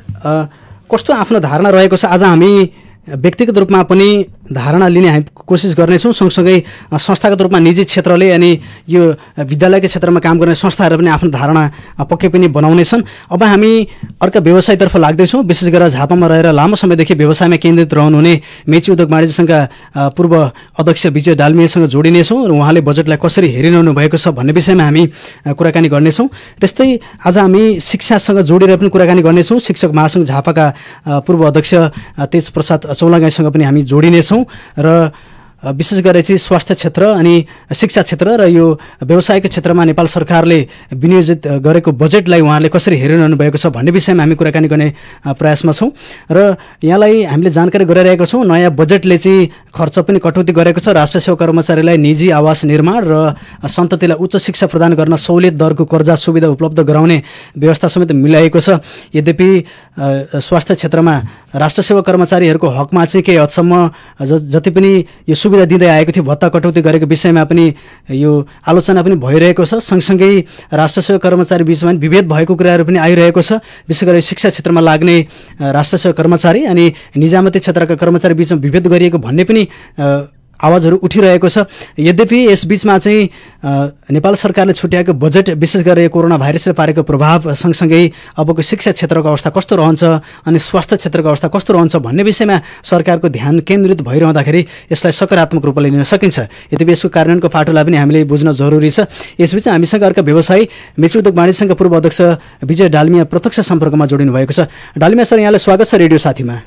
कस्तो आफ्नो धारणा रहेको छ। आज हामी व्यक्तिगत रूपमा पनि धारणा लिने हामी कोसिस गर्नेछौँ। सँगसँगै संस्थागत रूपमा निजी क्षेत्रले अनि यो विद्यालयको क्षेत्रमा काम गर्ने संस्थाहरू पनि आफ्नो धारणा पक्कै पनि बनाउनेछन्। अब हामी अर्का व्यवसायतर्फ लाग्दैछौँ। विशेष गरेर झापामा रहेर लामो समयदेखि व्यवसायमा केन्द्रित रहनुहुने मेची उद्योग वाणिज्य सङ्घका पूर्व अध्यक्ष विजय डालमियासँग जोडिनेछौँ र उहाँले बजेटलाई कसरी हेरिरहनु भएको छ भन्ने विषयमा हामी कुराकानी गर्नेछौँ। त्यस्तै आज हामी शिक्षासँग जोडेर पनि कुराकानी गर्नेछौँ। शिक्षक महासङ्घ झापाका पूर्व अध्यक्ष तेज प्रसाद चौलागाईसँग पनि हामी जोडिनेछौँ र विशेष गरी चाहिँ स्वास्थ्य क्षेत्र अनि शिक्षा क्षेत्र र यो व्यवसायिक क्षेत्रमा नेपाल सरकारले विनियोजित गरेको बजेटलाई उहाँले कसरी हेरिरहनु भएको छ भन्ने विषयमा हामी कुराकानी गर्ने प्रयासमा छौँ र यहाँलाई हामीले जानकारी गराइरहेका छौँ। नयाँ बजेटले चाहिँ खर्च पनि कटौती गरेको छ। राष्ट्र सेवा कर्मचारीलाई निजी आवास निर्माण र सन्ततिलाई उच्च शिक्षा प्रदान गर्न सहुलियत दरको कर्जा सुविधा उपलब्ध गराउने व्यवस्था समेत मिलाएको छ। यद्यपि स्वास्थ्य क्षेत्रमा राष्ट्र सेवा कर्मचारीहरूको हकमा चाहिँ केही हदसम्म जति पनि यो सुविधा दिँदै आएको थियो भत्ता कटौती गरेको विषयमा पनि यो आलोचना पनि भइरहेको छ। सँगसँगै राष्ट्र सेवा कर्मचारी बिचमा विभेद भएको कुराहरू पनि आइरहेको छ। विशेष गरी शिक्षा क्षेत्रमा लाग्ने राष्ट्र सेवा कर्मचारी अनि निजामती क्षेत्रका कर्मचारी बिचमा विभेद गरिएको भन्ने पनि आवाजहरू उठिरहेको छ। यद्यपि यसबीचमा चाहिँ नेपाल सरकारले छुट्याएको बजेट विशेष गरी कोरोना भाइरसले पारेको प्रभाव सँगसँगै अबको शिक्षा क्षेत्रको अवस्था कस्तो रहन्छ अनि स्वास्थ्य क्षेत्रको अवस्था कस्तो रहन्छ भन्ने विषयमा सरकारको ध्यान केन्द्रित भइरहँदाखेरि यसलाई सकारात्मक रूपले लिन सकिन्छ। यद्यपि यसको कार्यान्वयनको पाटोलाई पनि हामीले बुझ्न जरुरी छ। यसबीच हामीसँग अर्का व्यवसायी मेची उद्योग वाणिज्य संघका पूर्व अध्यक्ष विजय डालमिया प्रत्यक्ष सम्पर्कमा जोडिनु भएको छ। डालमिया सर, यहाँलाई स्वागत छ रेडियो साथीमा।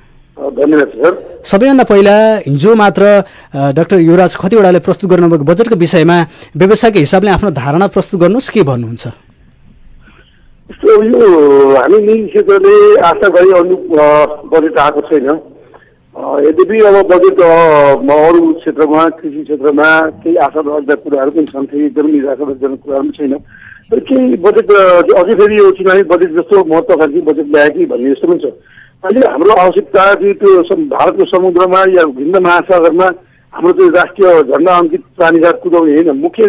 धन्यवाद सर। सबैभन्दा पहिला हिजो मात्र डाक्टर युवराज खतिवडाले प्रस्तुत गर्नुभएको बजेटको विषयमा व्यवसायको हिसाबले आफ्नो धारणा प्रस्तुत गर्नुहोस्, के भन्नुहुन्छ? यो हामी निजी क्षेत्रले आशा गरे अनुरूप बजेट आएको छैन। यद्यपि अब बजेट अरू क्षेत्रमा कृषि क्षेत्रमा केही आशा राख्दा कुराहरू पनि छन्, फेरि एकदम निराशाजनक कुराहरू पनि छैन। तर केही बजेट अझै फेरि यो चुनावी बजेट जस्तो महत्त्वकांक्षी बजेट ल्यायो कि भन्ने जस्तो पनि छ। अहिले हाम्रो आवश्यकता चाहिँ त्यो भारतको समुद्रमा या हिन्द महासागरमा हाम्रो त्यो राष्ट्रिय झण्डा अङ्कित प्राणीघाट कुदाउने होइन। मुख्य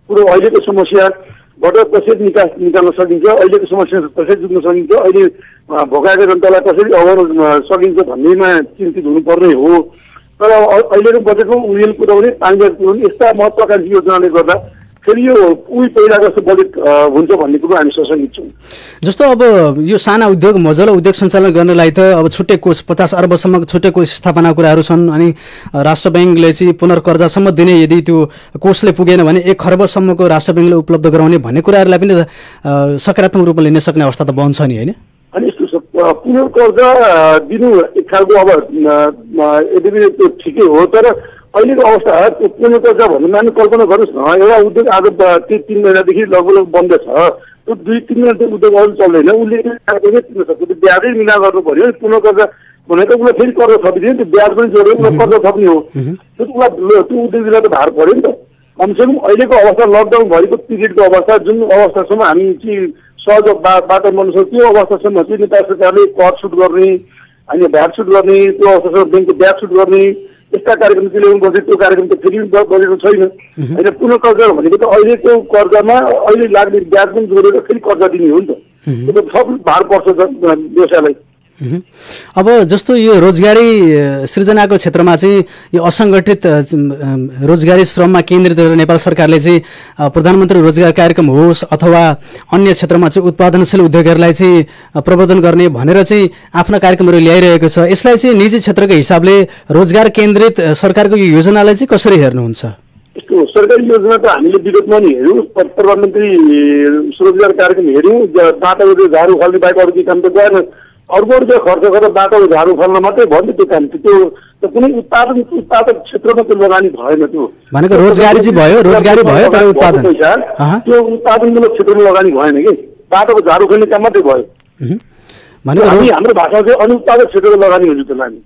कुरो अहिलेको समस्याबाट कसरी निकाल्न सकिन्छ, अहिलेको समस्या कसरी जुझ्न सकिन्छ, अहिले भोकाएको जनतालाई कसरी अगाउन सकिन्छ भन्नेमा चिन्तित हुनुपर्ने हो। तर अहिलेको बजेटमा उयेल कुदाउने पानीघाट कुदाउने यस्ता महत्त्वकांक्षी योजनाले गर्दा फेरि यो उही पहिला जस्तो बजेट हुन्छ भन्ने कुरो हामी सशङ्कित छौँ। जस्तो अब यो साना उद्योग मजलो उद्योग सञ्चालन गर्नलाई त अब छुट्टै कोष 50 अर्बसम्मको छुट्टै कोष स्थापना कुराहरू छन् अनि राष्ट्र ब्याङ्कले चाहिँ पुनर्कर्जासम्म दिने, यदि त्यो कोषले पुगेन भने 1 खर्बसम्मको राष्ट्र ब्याङ्कले उपलब्ध गराउने भन्ने कुराहरूलाई पनि सकारात्मक रूपमा लिन सक्ने अवस्था त बन्छ नि, होइन? अनि यस्तो पुनर्कर्जा दिनु एक खालको अब यद्यपि त्यो ठिकै हो, तर अहिलेको अवस्था पुनर्कर्जा भन्नु माने कल्पना गर्नुहोस् न, एउटा उद्योग आज 3 महिनादेखि लगभग बन्द छ, त्यो 2-3 महिना त्यो उद्योग अरू चल्दैन, उसले तिर्न सक्छ, त्यो ब्याजै मिला गर्नु पर्यो। पुनर्कर्जा भनेको उसलाई फेरि कर्जा थपिदियो, त्यो ब्याज पनि जोडेर उसलाई कर्जा थप्ने हो, त्यो उद्योगलाई त भार पर्यो नि त। कमसेकम अहिलेको अवस्था लकडाउन भएको पिरियडको अवस्था जुन अवस्थासम्म हामी चाहिँ सहज बाटो बन्न सक्छ त्यो अवस्थासम्म चाहिँ नेपाल सरकारले कर छुट गर्ने अनि भ्याट छुट गर्ने, त्यो अवस्थासम्म ब्याङ्कको ब्याज छुट गर्ने यस्ता कार्यक्रम चाहिँ ल्याउनु पर्छ। त्यो कार्यक्रम त फेरि बजेटमा छैन। होइन, पुनर्कर्जा भनेको त अहिलेको कर्जामा अहिले लाग्ने ब्याज पनि जोडेर फेरि कर्जा दिने हो नि त, त्यो त सब भार पर्छ व्यवसायलाई। अब जस्तो यो रोजगारी सृजनाको क्षेत्रमा चाहिँ यो असङ्गठित रोजगारी श्रममा केन्द्रित गरेर नेपाल सरकारले चाहिँ प्रधानमन्त्री रोजगार कार्यक्रम होस् अथवा अन्य क्षेत्रमा चाहिँ उत्पादनशील उद्योगहरूलाई चाहिँ प्रवर्धन गर्ने भनेर चाहिँ आफ्ना कार्यक्रमहरू ल्याइरहेको छ। यसलाई चाहिँ निजी क्षेत्रको हिसाबले रोजगार केन्द्रित सरकारको यो योजनालाई चाहिँ कसरी हेर्नुहुन्छ? यस्तो सरकारी योजना त हामीले विगतमा नि हेऱ्यौँ, प्रधानमन्त्री स्वरोजगार कार्यक्रम हेऱ्यौँ, बाटो झाडु फाल्ने बाहेक अरू केही काम त गएन। अर्को खर्च गरेर बाटो झाडु फाल्न मात्रै भयो नि त्यो काम, त्यो कुनै उत्पादक क्षेत्रमा त्यो लगानी भएन। त्यो भनेको रोजगारी चाहिँ भयो, रोजगारी भयो तर उत्पादन त्यो उत्पादनमूलक क्षेत्रमा लगानी भएन कि, बाटोको झाडु खेल्ने काम मात्रै भयो। भनेको हाम्रो भाषा चाहिँ अनुत्पादक क्षेत्रमा लगानी हुन्छ त्यो लागि।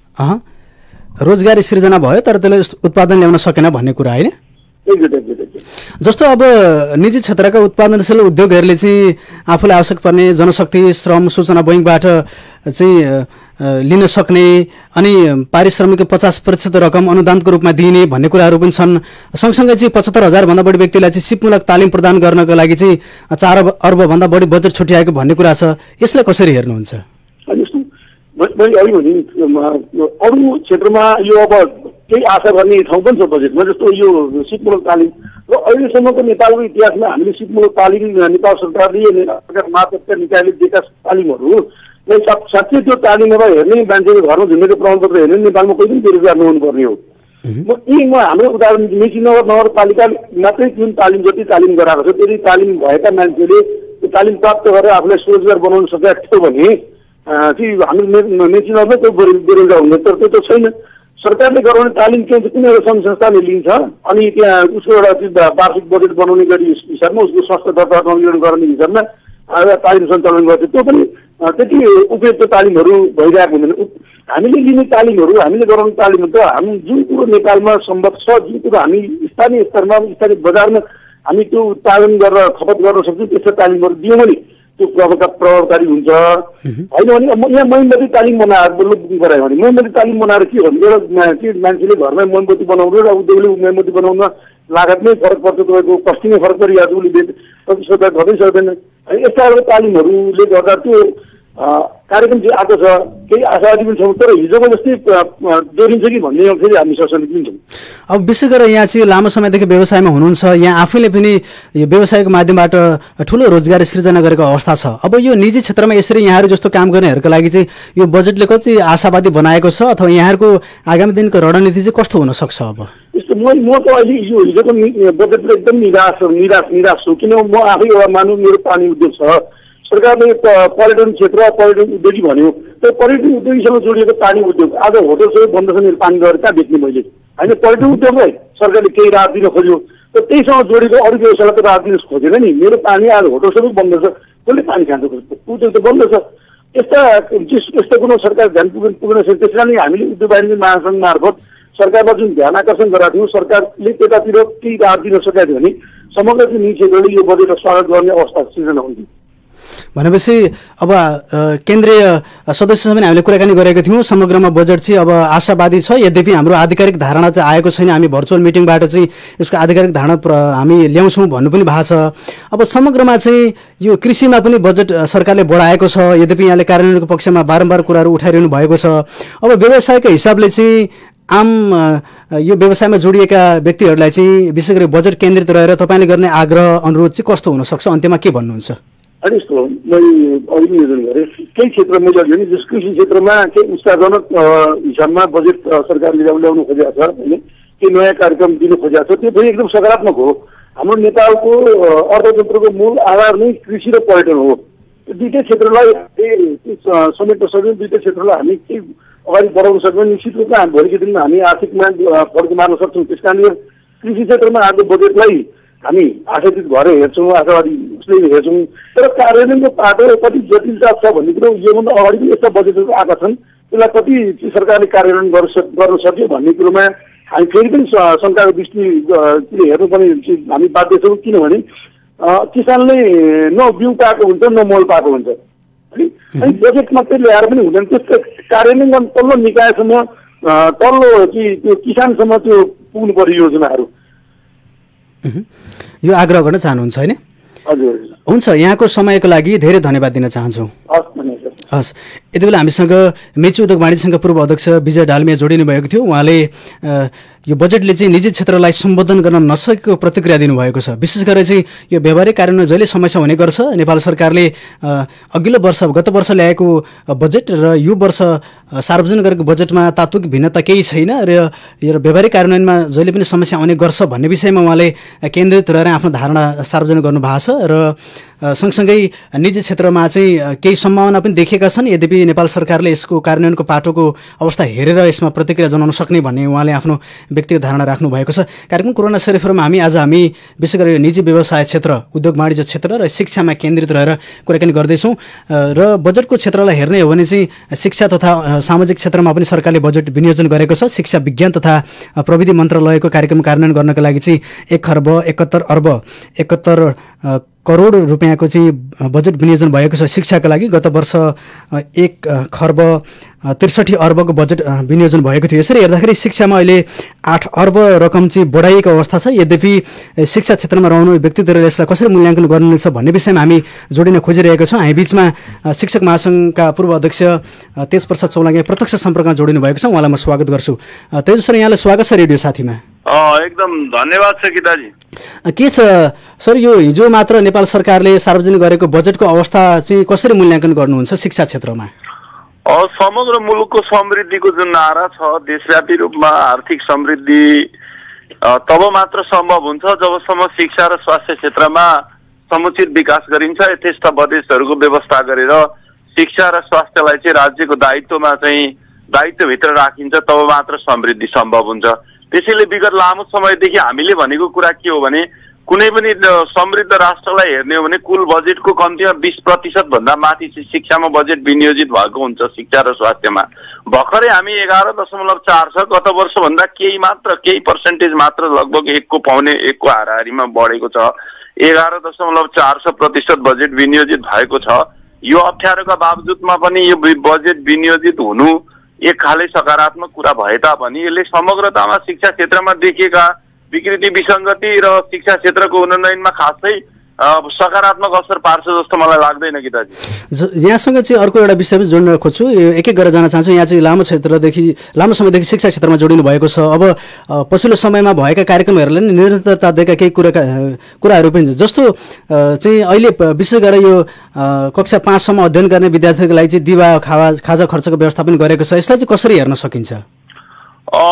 रोजगारी सृजना भयो तर त्यसले उत्पादन ल्याउन सकेन भन्ने कुरा होइन? जस्तो अब निजी क्षेत्रका उत्पादनशील उद्योगहरूले चाहिँ आफूलाई आवश्यक पर्ने जनशक्ति श्रम सूचना बैङ्कबाट चाहिँ लिन सक्ने अनि पारिश्रमिकको 50% रकम अनुदानको रूपमा दिइने भन्ने कुराहरू पनि छन्। सँगसँगै चाहिँ 75,000 भन्दा बढी व्यक्तिलाई चाहिँ सिपमूलक तालिम प्रदान गर्नको लागि चाहिँ 4 अर्बभन्दा बढी बजेट छुट्याएको भन्ने कुरा छ। यसलाई कसरी हेर्नुहुन्छ? अरू क्षेत्रमा यो अब केही आशा गर्ने ठाउँ पनि छ बजेटमा, जस्तो यो सिपमूलक तालिम र अहिलेसम्मको नेपालको इतिहासमा हामीले सिपमूलक तालिम नेपाल सरकारले मातहतका निकायले दिएका तालिमहरू साँच्चै त्यो तालिम अब हेर्ने मान्छेको घरमा झुन्डेको प्रमाणपत्र हेर्ने नेपालमा कोही पनि बेरोजगार नहुनुपर्ने हो। हाम्रो उदाहरण मेची नगरपालिका मात्रै जुन तालिम जति तालिम गराएको छ त्यति तालिम भएका मान्छेले त्यो तालिम प्राप्त गरेर आफूलाई स्वरोजगार बनाउन सकेका थियो भने चाहिँ हाम्रो मेची नगरमा त्यो बेरोजगार हुने, तर त्यो त छैन। सरकारले गराउने तालिम चाहिँ कुनै एउटा सङ्घ संस्थाले लिन्छ अनि त्यहाँ उसको एउटा वार्षिक बजेट बनाउने गरी हिसाबमा उसको स्वास्थ्य दर्ता नवीकरण गर्ने हिसाबमा तालिम सञ्चालन गर्छ। त्यो पनि त्यति उपयुक्त तालिमहरू भइरहेको हुँदैन। हामीले लिने तालिमहरू हामीले गराउने तालिमहरू त हामी जुन कुरो नेपालमा सम्भव छ, जुन कुरो हामी स्थानीय स्तरमा स्थानीय बजारमा हामी त्यो उत्पादन गरेर खपत गर्न सक्छौँ त्यस्तो तालिमहरू दियौँ भने त्यो प्रभावकारी हुन्छ। होइन भने यहाँ मोमबत्ती तालिम बनाएर बुकिङ गरायो भने मोमबत्ती तालिम बनाएर के भन्नु, एउटा के मान्छेले घरमै मोमबत्ती बनाउनु र उद्योगले मोमबत्ती बनाउन लागतमै फरक पर्छ, तपाईँको कस्टिङै फरक परिहाल्छ, उसले प्रतिस्पर्धा गर्दै सक्दैन। यस्ता खालको तालिमहरूले गर्दा त्यो कार्यक्रम चाहिँ आएको छ, केही आशावादी पनि छौँ, तर हिजोको जस्तै जोडिन्छ कि भन्ने फेरि हामी सशक्त पनि छौँ। अब विशेष गरेर यहाँ चाहिँ लामो समयदेखि व्यवसायमा हुनुहुन्छ, यहाँ आफैले पनि यो व्यवसायको माध्यमबाट ठुलो रोजगारी सृजना गरेको अवस्था छ। अब यो निजी क्षेत्रमा यसरी यहाँहरू जस्तो काम गर्नेहरूको लागि चाहिँ यो बजेटले कति आशावादी बनाएको छ अथवा यहाँहरूको आगामी दिनको रणनीति चाहिँ कस्तो हुनसक्छ? अब यस्तो म त अहिले यो हिजोको बजेटले एकदम निराश छु, किन म आफै एउटा मानव मेरो पानी उद्योग छ, सरकारले पर्यटन क्षेत्र पर्यटन उद्योगी भन्यो, त्यो पर्यटन उद्योगीसँग जोडिएको पानी उद्योग आज होटल सबै बन्द छ, मेरो पानी गएर कहाँ बेच्ने मैले? होइन, पर्यटन उद्योगलाई सरकारले केही राहत दिन खोज्यो, त त्यहीसँग जोडेको अरू व्यवसायलाई त राहत दिन खोजेन नि। मेरो पानी आज होटल सबै बन्द छ, कसले पानी खान्छ? उद्योग त बन्द छ। यस्ता कुरो सरकार ध्यान पुग्न सक्छ। त्यसलाई नै हामीले उद्योग वाणिज्य महासङ्घ मार्फत सरकारमा जुन ध्यान आकर्षण गराएको थियौँ, सरकारले त्यतातिर केही राहत दिन सकेको थियो भने समग्र चाहिँ निजी क्षेत्रले यो बजेटलाई स्वागत गर्ने अवस्था सृजना हुन्थ्यो। भनेपछि अब केन्द्रीय सदस्यसँग पनि हामीले कुराकानी गरेका थियौँ, समग्रमा बजेट चाहिँ अब आशावादी छ, यद्यपि हाम्रो आधिकारिक धारणा चाहिँ आएको छैन, हामी भर्चुअल मिटिङबाट चाहिँ यसको आधिकारिक धारणा हामी ल्याउँछौँ भन्नु पनि भएको छ। अब समग्रमा चाहिँ यो कृषिमा पनि बजेट सरकारले बढाएको छ, यद्यपि यहाँले कार्यान्वयनको पक्षमा बारम्बार कुराहरू उठाइरहनु भएको छ। अब व्यवसायको हिसाबले चाहिँ आम यो व्यवसायमा जोडिएका व्यक्तिहरूलाई चाहिँ विशेष गरी बजेट केन्द्रित रहेर तपाईँले गर्ने आग्रह अनुरोध चाहिँ कस्तो हुनसक्छ? अन्त्यमा के भन्नुहुन्छ? अनि यस्तो मैले अघि निवेदन गरेँ, केही क्षेत्र मैले अघि भने जस कृषि क्षेत्रमा केही उत्साहजनक हिसाबमा बजेट सरकारले ल्याउनु खोजेको छ, होइन, केही नयाँ कार्यक्रम दिन खोजेको छ, त्यो पनि एकदम सकारात्मक हो। हाम्रो नेपालको अर्थतन्त्रको मूल आधार नै कृषि र पर्यटन हो। दुईटै क्षेत्रलाई समेट्न सक्यौँ, दुईटै क्षेत्रलाई हामी केही अगाडि बढाउन सक्यौँ, निश्चित रूपमा हामी भोलिको दिनमा हामी आर्थिकमा फर्क मार्न सक्छौँ। त्यस कारणले कृषि क्षेत्रमा आएको बजेटलाई हामी आशातीत भएर हेर्छौँ, आशावादी उसले हेर्छौँ, तर कार्यान्वयनको पाटो कति जटिलता छ भन्ने कुरो योभन्दा अगाडि पनि यस्ता बजेटहरू आएका छन्, त्यसलाई कति कार्यान्वयन गर्न सक्यो भन्ने कुरोमा हामी फेरि पनि शङ्काको दृष्टिले हेर्नुपर्ने हामी बाध्य छौँ। किनभने किसानले न बिउ पाएको हुन्छ न मल पाएको हुन्छ, अनि बजेट मात्रै ल्याएर पनि हुँदैन, त्यसको कार्यान्वयन गर्न तल्लो निकायसम्म तल्लो त्यो किसानसम्म त्यो पुग्नु पर्यो योजनाहरू। यो आग्रह गर्न चाहनुहुन्छ होइन? हजुर हुन्छ, यहाँको समयको लागि धेरै धन्यवाद दिन चाहन्छौँ। हस्, यति बेला हामीसँग मेची उद्योग वाणिज्य सङ्घका पूर्व अध्यक्ष विजय ढालमिया जोडिनु भएको थियो। उहाँले यो बजेटले चाहिँ निजी क्षेत्रलाई सम्बोधन गर्न नसकेको प्रतिक्रिया दिनुभएको छ। विशेष गरेर चाहिँ यो व्यावहारिक कार्यान्वयन जहिले समस्या हुने गर्छ। नेपाल सरकारले अघिल्लो वर्ष गत वर्ष ल्याएको बजेट र यो वर्ष सार्वजनिक गरेको बजेटमा तात्विक भिन्नता केही छैन र यो व्यावहारिक कार्यान्वयनमा जहिले पनि समस्या आउने गर्छ भन्ने विषयमा उहाँले केन्द्रित रहेर आफ्नो धारणा सार्वजनिक गर्नुभएको छ र सँगसँगै निजी क्षेत्रमा चाहिँ केही सम्भावना पनि देखेका छन्, यद्यपि नेपाल सरकारले यसको कार्यान्वयनको पाटोको अवस्था हेरेर यसमा प्रतिक्रिया जनाउन सक्ने भन्ने उहाँले आफ्नो व्यक्तिगत धारणा राख्नु भएको छ। कार्यक्रम कोरोना सेरिफरमा हामी विशेष गरी निजी व्यवसाय क्षेत्र, उद्योग वाणिज्य क्षेत्र र शिक्षामा केन्द्रित रहेर कुराकानी गर्दैछौँ र बजेटको क्षेत्रलाई हेर्ने हो भने चाहिँ शिक्षा तथा सामाजिक क्षेत्रमा पनि सरकारले बजेट विनियोजन गरेको छ। शिक्षा विज्ञान तथा प्रविधि मन्त्रालयको कार्यक्रम कार्यान्वयन गर्नका लागि चाहिँ 1,71,71 करोड रुपियाँको चाहिँ बजेट विनियोजन भएको छ। शिक्षाका लागि गत वर्ष 1,63,00,00,000 बजेट विनियोजन भएको थियो। यसरी हेर्दाखेरि शिक्षामा अहिले 8 अर्ब रकम चाहिँ बढाइएको अवस्था छ। यद्यपि शिक्षा क्षेत्रमा रहनु व्यक्तित्वले यसलाई कसरी मूल्याङ्कन गर्नुहुनेछ भन्ने विषयमा हामी जोडिन खोजिरहेका छौँ। हामी बिचमा शिक्षक महासङ्घका पूर्व अध्यक्ष तेजप्रसाद चौलागे प्रत्यक्ष सम्पर्कमा जोडिनु भएको छ, उहाँलाई म स्वागत गर्छु। तेज सर, यहाँलाई स्वागत छ रेडियो साथीमा। एकदम धन्यवाद छ गीताजी। के छ सर, यो हिजो मात्र नेपाल सरकारले सार्वजनिक गरेको बजेटको अवस्था चाहिँ कसरी मूल्याङ्कन गर्नुहुन्छ शिक्षा क्षेत्रमा? समग्र मुलुकको समृद्धिको जुन नारा छ, देशव्यापी रूपमा आर्थिक समृद्धि तब मात्र सम्भव हुन्छ जबसम्म शिक्षा र स्वास्थ्य क्षेत्रमा समुचित विकास गरिन्छ। यथेष्ट बजेटहरूको व्यवस्था गरेर शिक्षा र स्वास्थ्यलाई चाहिँ राज्यको दायित्वमा चाहिँ दायित्वभित्र राखिन्छ तब मात्र समृद्धि सम्भव हुन्छ। त्यसैले विगत लामो समयदेखि हामीले भनेको कुरा के हो भने कुनै पनि समृद्ध राष्ट्रलाई हेर्ने हो भने कुल बजेटको कम्तीमा 20% भन्दा माथि शिक्षामा बजेट विनियोजित भएको हुन्छ, शिक्षा र स्वास्थ्यमा। भर्खरै हामी 11.4 छ, गत वर्षभन्दा केही पर्सेन्टेज मात्र लगभग 1.1 को हाराहारीमा बढेको छ। 11.4% बजेट विनियोजित भएको छ। यो अप्ठ्यारोका बावजुदमा पनि यो बजेट विनियोजित हुनु एक खाले सकारात्मक कुरा भए तापनि यसले समग्रतामा शिक्षा क्षेत्रमा देखिएका विकृति विसङ्गति र शिक्षा क्षेत्रको उन्नयनमा खासै सकारात्मक असर पार्छ जस्तो मलाई लाग्दैन गीताजी। यहाँसँग चाहिँ अर्को एउटा विषय पनि जोड्न खोज्छु, एक एक गरेर जान चाहन्छु। यहाँ चाहिँ लामो समयदेखि शिक्षा क्षेत्रमा जोडिनु भएको छ। अब पछिल्लो समयमा भएका कार्यक्रमहरूले नि निरन्तरता दिएका केही कुराहरू पनि जस्तो चाहिँ अहिले विशेष गरेर यो कक्षा 5 सम्म अध्ययन गर्ने विद्यार्थीको लागि चाहिँ दिवा खाजा खर्चको व्यवस्थापन गरेको छ। यसलाई चाहिँ कसरी हेर्न सकिन्छ?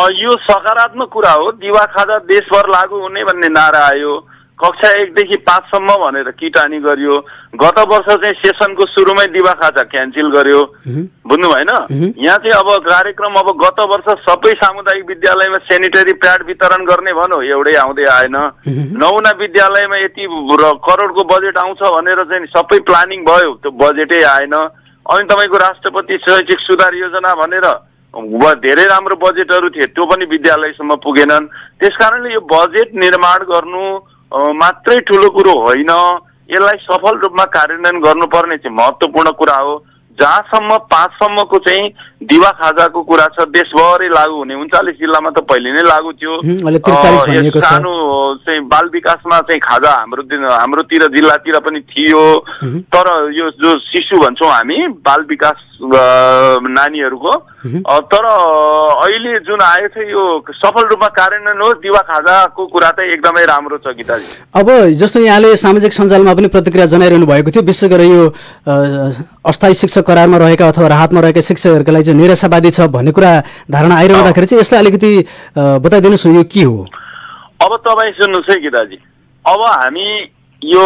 यो सकारात्मक कुरा हो। दिवा खाजा देशभर लागू हुने भन्ने नारा आयो। कक्षा 1 देखि 5 सम्म भनेर किटानी गरियो। गत वर्ष चाहिँ सेसनको सुरुमै दिवा खाजा क्यान्सल गर्यो, बुझ्नु भएन? यहाँ चाहिँ अब कार्यक्रम अब गत वर्ष सबै सामुदायिक विद्यालयमा सेनिटरी प्याड वितरण गर्ने भन्यो, एउटै आउँदै आएन। नौना विद्यालयमा यति करोडको बजेट आउँछ भनेर चाहिँ सबै प्लानिङ भयो, त्यो बजेटै आएन। अनि तपाईँको राष्ट्रपति शैक्षिक सुधार योजना भनेर धेरै राम्रो बजेटहरू थिए, त्यो पनि विद्यालयसम्म पुगेनन्। त्यसकारणले यो बजेट निर्माण गर्नु मात्रै ठुलो कुरो होइन, यसलाई सफल रूपमा कार्यान्वयन गर्नुपर्ने चाहिँ महत्त्वपूर्ण कुरा हो। जहाँसम्म 5 सम्मको चाहिँ दिवा खाजाको कुरा छ देशभरै लागू हुने, 39 जिल्लामा त पहिले नै लागू थियो। सानो चाहिँ बाल विकासमा चाहिँ खाजा हाम्रोतिर जिल्लातिर पनि थियो, तर यो जो शिशु भन्छौँ हामी बाल विकास नानीहरूको, तर अहिले जुन आयो थियो यो सफल रूपमा कार्यान्वयन हो। दिवा खाजाको कुरा त एकदमै राम्रो छ गीताजी। अब जस्तो यहाँले सामाजिक सञ्जालमा पनि प्रतिक्रिया जनाइरहनु भएको थियो, विशेष गरेर यो अस्थायी शिक्षक करारमा रहेका अथवा राहतमा रहेका शिक्षकहरूका लागि चाहिँ निराशावादी छ भन्ने कुरा धारणा आइरहँदाखेरि चाहिँ यसलाई अलिकति बताइदिनुहोस्, यो के हो? अब तपाईँ सुन्नुहोस् है गीताजी, अब हामी यो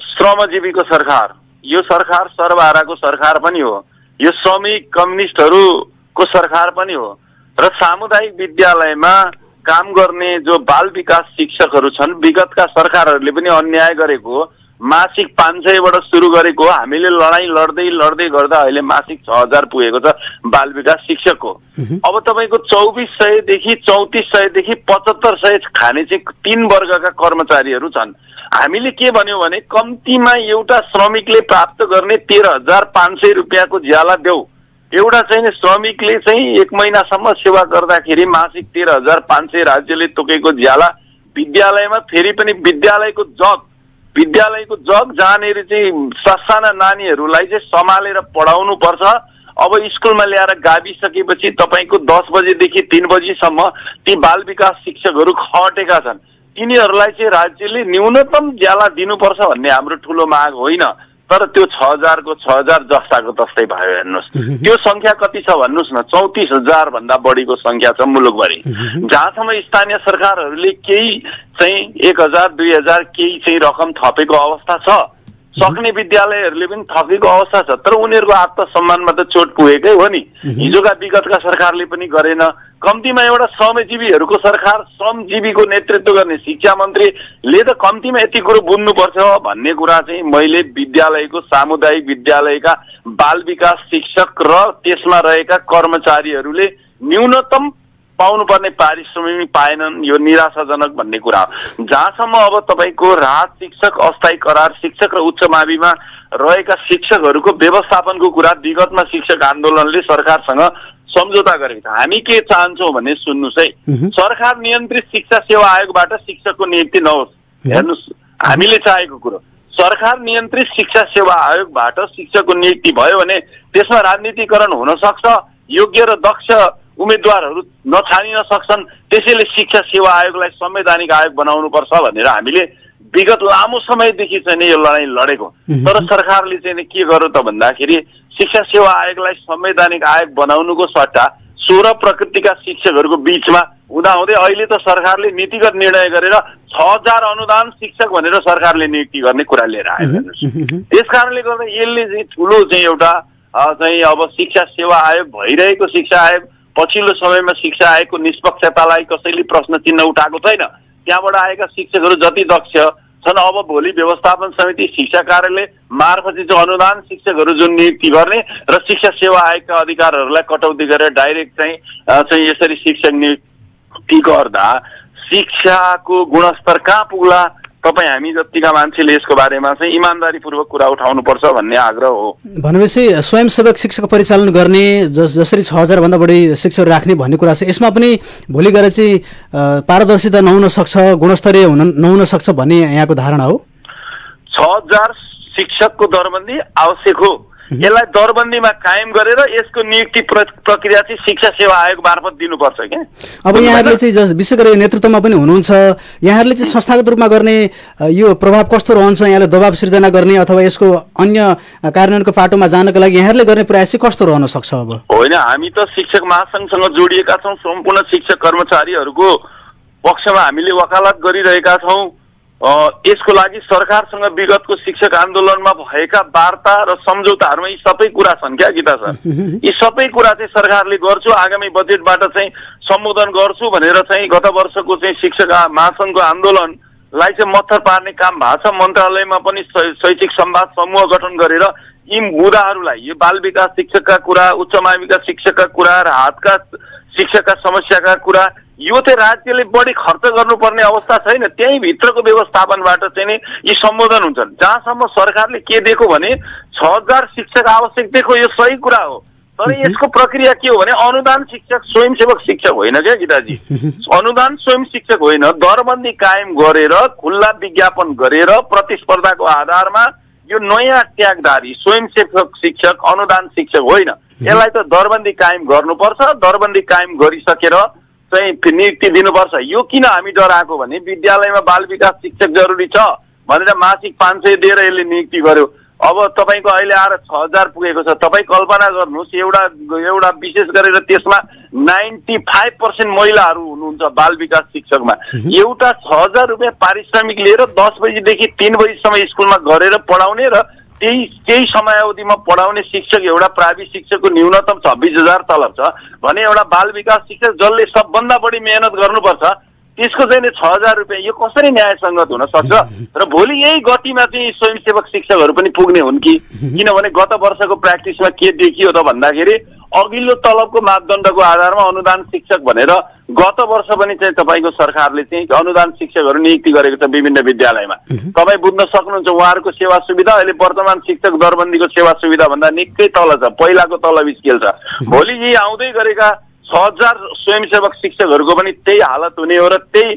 श्रमजीवीको सरकार, यो सरकार सर्वहाराको सरकार पनि हो, यो श्रमिक कम्युनिस्टहरूको सरकार पनि हो र सामुदायिक विद्यालयमा काम गर्ने जो बाल विकास शिक्षकहरू छन्, विगतका सरकारहरूले पनि अन्याय गरेको मासिक 500बाट सुरु गरेको हामीले लडाईँ लड्दै गर्दा अहिले मासिक 6000 पुगेको छ बाल विकास शिक्षकको। अब तपाईँको 2400 देखि 3400 देखि 7500 खाने चाहिँ 3 वर्गका कर्मचारीहरू छन्। हामीले के भन्यौँ भने कम्तीमा एउटा श्रमिकले प्राप्त गर्ने 13500 रुपियाँको ज्याला देऊ। एउटा चाहिँ श्रमिकले चाहिँ 1 महिनासम्म सेवा गर्दाखेरि मासिक 13500 राज्यले तोकेको ज्याला विद्यालयमा फेरि पनि विद्यालयको जग जहाँनिर चाहिँ साना नानीहरूलाई चाहिँ सम्हालेर पढाउनु पर्छ। अब स्कुलमा ल्याएर गाभिसकेपछि तपाईँको 10 बजेदेखि 3 बजीसम्म ती बाल विकास शिक्षकहरू खटेका छन्। तिनीहरूलाई चाहिँ राज्यले न्यूनतम ज्याला दिनुपर्छ भन्ने हाम्रो ठुलो माग होइन, तर त्यो 6000 को 6000 जस्ताको तस्तै भयो। हेर्नुहोस् त्यो संख्या कति छ भन्नुहोस् न, 34000 भन्दा बढीको संख्या छ मुलुकभरि। जहाँसम्म स्थानीय सरकारहरूले केही चाहिँ 1000 2000 केही चाहिँ रकम थपेको अवस्था छ, सक्ने विद्यालयहरूले पनि थपेको अवस्था छ, तर उनीहरूको आत्मसम्मानमा त चोट पुगेकै हो नि। हिजोका विगतका सरकारले पनि गरेन। कम्तीमा एउटा श्रमजीवीहरूको सरकार, श्रमजीवीको नेतृत्व गर्ने शिक्षा मन्त्रीले त कम्तीमा यति कुरो बुझ्नुपर्छ भन्ने कुरा चाहिँ मैले विद्यालयको सामुदायिक विद्यालयका बाल विकास शिक्षक र त्यसमा रहेका कर्मचारीहरूले न्यूनतम पाउनुपर्ने पारिश्रमिक पाएनन्, यो निराशाजनक भन्ने कुरा हो। जहाँसम्म अब तपाईँको राहत शिक्षक, अस्थायी करार शिक्षक र उच्च माविमा रहेका शिक्षकहरूको व्यवस्थापनको कुरा विगतमा शिक्षक आन्दोलनले सरकारसँग सम्झौता गरेको छ। हामी के चाहन्छौँ भने सुन्नुहोस् है, सरकार नियन्त्रित शिक्षा सेवा आयोगबाट शिक्षकको नियुक्ति नहोस्। हेर्नुहोस् हामीले चाहेको कुरो, सरकार नियन्त्रित शिक्षा सेवा आयोगबाट शिक्षकको नियुक्ति भयो भने त्यसमा राजनीतिकरण हुन सक्छ, योग्य र दक्ष उम्मेदवारहरू नछानिन सक्छन्। त्यसैले शिक्षा सेवा आयोगलाई संवैधानिक आयोग बनाउनु पर्छ भनेर हामीले विगत लामो समयदेखि चाहिँ यो लडाईँ लडेको। तर सरकारले चाहिँ के गर्यो त भन्दाखेरि शिक्षा सेवा आयोगलाई संवैधानिक आयोग बनाउनुको सट्टा 16 प्रकृतिका शिक्षकहरूको बीचमा हुँदाहुँदै अहिले त सरकारले नीतिगत निर्णय गरेर 6000 अनुदान शिक्षक भनेर सरकारले नियुक्ति गर्ने कुरा लिएर आयो। त्यस कारणले गर्दा यसले चाहिँ ठुलो चाहिँ एउटा चाहिँ अब शिक्षा सेवा आयोग भइरहेको शिक्षा आयोग पछिल्लो समयमा शिक्षा आयोगको निष्पक्षतालाई कसैले प्रश्न चिन्ह उठाएको छैन। त्यहाँबाट आएका शिक्षकहरू जति दक्ष छन् अब भोलि व्यवस्थापन समिति शिक्षा कार्यालय मार्फत चाहिँ अनुदान शिक्षकहरू जुन नियुक्ति गर्ने र शिक्षा सेवा आयोगका अधिकारहरूलाई कटौती गरेर डाइरेक्ट चाहिँ यसरी शिक्षक नियुक्ति गर्दा शिक्षाको गुणस्तर कहाँ पुग्ला? तपाईँ हामी जतिका मान्छेले यसको बारेमा चाहिँ इमान्दारीपूर्वक कुरा उठाउनुपर्छ भन्ने आग्रह हो। भनेपछि स्वयंसेवक शिक्षक परिचालन गर्ने जसरी 6000 भन्दा बढी शिक्षक राख्ने भन्ने कुरा छ, यसमा पनि भोलि गएर चाहिँ पारदर्शिता नहुन सक्छ, गुणस्तरीय नहुन सक्छ भन्ने यहाँको धारणा हो। 6000 शिक्षकको दरबन्दी आवश्यक हो। यसलाई दरबन्दीमा कायम गरेर यसको नियुक्ति प्रक्रिया चाहिँ शिक्षा सेवा आयोग मार्फत दिनुपर्छ क्या। अब यहाँहरूले चाहिँ विशेष गरी नेतृत्वमा पनि हुनुहुन्छ, यहाँहरूले चाहिँ संस्थागत रूपमा गर्ने यो प्रभाव कस्तो रहन्छ? यहाँले दबाब सिर्जना गर्ने अथवा यसको अन्य कार्यान्वयनको पाटोमा जानका लागि यहाँहरूले गर्ने प्रयास चाहिँ कस्तो रहन सक्छ? अब होइन, हामी त शिक्षक महासङ्घसँग जोडिएका छौँ। सम्पूर्ण शिक्षक कर्मचारीहरूको पक्षमा हामीले वकालत गरिरहेका छौँ। यसको लागि सरकारसँग विगतको शिक्षक आन्दोलनमा भएका वार्ता र सम्झौताहरूमा यी सबै कुरा छन् क्या गीता सर। यी सबै कुरा चाहिँ सरकारले गर्छु, आगामी बजेटबाट चाहिँ सम्बोधन गर्छु भनेर चाहिँ गत वर्षको चाहिँ शिक्षक महासङ्घको आन्दोलनलाई चाहिँ मत्थर पार्ने काम भएको छ। मन्त्रालयमा पनि शैक्षिक संवाद समूह गठन गरेर यी मुद्दाहरूलाई, यो बाल विकास शिक्षकका कुरा, उच्च माध्यमिकका शिक्षकका कुरा र हातका शिक्षकका समस्याका कुरा, यो चाहिँ राज्यले बढी खर्च गर्नुपर्ने अवस्था छैन। त्यही भित्रको व्यवस्थापनबाट चाहिँ नि यी सम्बोधन हुन्छन्। जहाँसम्म सरकारले के दिएको भने 6000 शिक्षक आवश्यक दिएको, यो सही कुरा हो। तर यसको प्रक्रिया के हो भने अनुदान शिक्षक स्वयंसेवक शिक्षक होइन क्या गीताजी। अनुदान स्वयं शिक्षक होइन, दरबन्दी कायम गरेर खुल्ला विज्ञापन गरेर प्रतिस्पर्धाको आधारमा यो नयाँ ट्यागधारी स्वयंसेवक शिक्षक अनुदान शिक्षक होइन। यसलाई त दरबन्दी कायम गर्नुपर्छ। दरबन्दी कायम गरिसकेर चाहिँ नियुक्ति दिनुपर्छ। यो किन हामी डराएको भने विद्यालयमा बाल विकास शिक्षक जरुरी छ भनेर मासिक 500 दिएर यसले नियुक्ति गर्यो। अब तपाईँको अहिले आएर 6000 पुगेको छ। तपाईँ कल्पना गर्नुहोस्, एउटा विशेष गरेर त्यसमा 95% महिलाहरू हुनुहुन्छ बाल विकास शिक्षकमा। एउटा 6000 रुपियाँ पारिश्रमिक लिएर 10 बजीदेखि 3 बजीसम्म स्कुलमा गरेर पढाउने र त्यही समयावधिमा पढाउने शिक्षक, एउटा प्राविधिक शिक्षकको न्यूनतम 26000 तलब छ भने एउटा बाल विकास शिक्षक जसले सबभन्दा बढी मेहनत गर्नुपर्छ त्यसको चाहिँ 6000 रुपियाँ, यो कसरी न्यायसङ्गत हुन सक्छ? र भोलि यही गतिमा चाहिँ स्वयंसेवक शिक्षकहरू पनि पुग्ने हुन् कि? किनभने गत वर्षको प्र्याक्टिसमा के देखियो त भन्दाखेरि अघिल्लो तलबको मापदण्डको आधारमा अनुदान शिक्षक भनेर गत वर्ष पनि चाहिँ तपाईँको सरकारले चाहिँ अनुदान शिक्षकहरू नियुक्ति गरेको छ विभिन्न विद्यालयमा। तपाईँ बुझ्न सक्नुहुन्छ उहाँहरूको सेवा सुविधा अहिले वर्तमान शिक्षक दरबन्दीको सेवा सुविधा भन्दा निकै तल छ, पहिलाको तलब स्केल छ। भोलि यी आउँदै गरेका 6000 स्वयंसेवक शिक्षकहरूको पनि त्यही हालत हुने हो र त्यही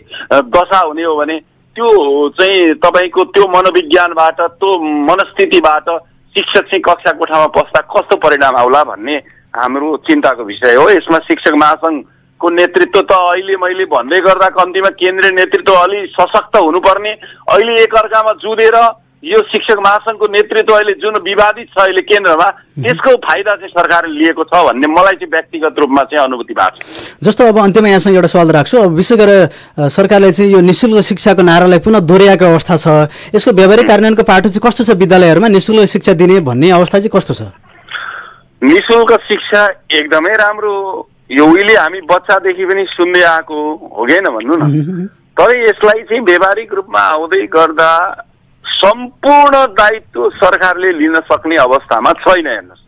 दशा हुने हो भने त्यो चाहिँ तपाईँको त्यो मनोविज्ञानबाट, त्यो मनस्थितिबाट शिक्षक चाहिँ कक्षा कोठामा पस्दा कस्तो परिणाम आउला भन्ने हाम्रो चिन्ताको विषय हो। यसमा शिक्षक महासङ्घको नेतृत्व त अहिले मैले भन्दै गर्दा कम्तीमा केन्द्रीय नेतृत्व अलि सशक्त हुनुपर्ने। अहिले एकअर्कामा जुधेर यो शिक्षक महासङ्घको नेतृत्व अहिले जुन विवादित छ अहिले केन्द्रमा, त्यसको फाइदा चाहिँ सरकारले लिएको छ भन्ने मलाई चाहिँ व्यक्तिगत रूपमा चाहिँ अनुभूति भएको छ। जस्तो अब अन्त्यमा यहाँसँग एउटा सवाल राख्छु। अब विशेष गरेर सरकारले चाहिँ यो निःशुल्क शिक्षाको नारालाई पुनः दोहोऱ्याएको अवस्था छ। यसको व्यावहारिक कार्यान्वयनको पाटो चाहिँ कस्तो छ? विद्यालयहरूमा निःशुल्क शिक्षा दिने भन्ने अवस्था चाहिँ कस्तो छ? निःशुल्क शिक्षा एकदमै राम्रो। यो उहिले हामी बच्चादेखि पनि सुन्दै आएको हो कि भन्नु न। तर यसलाई चाहिँ व्यावहारिक रूपमा आउँदै गर्दा सम्पूर्ण दायित्व सरकारले लिन सक्ने अवस्थामा छैन। हेर्नुहोस्,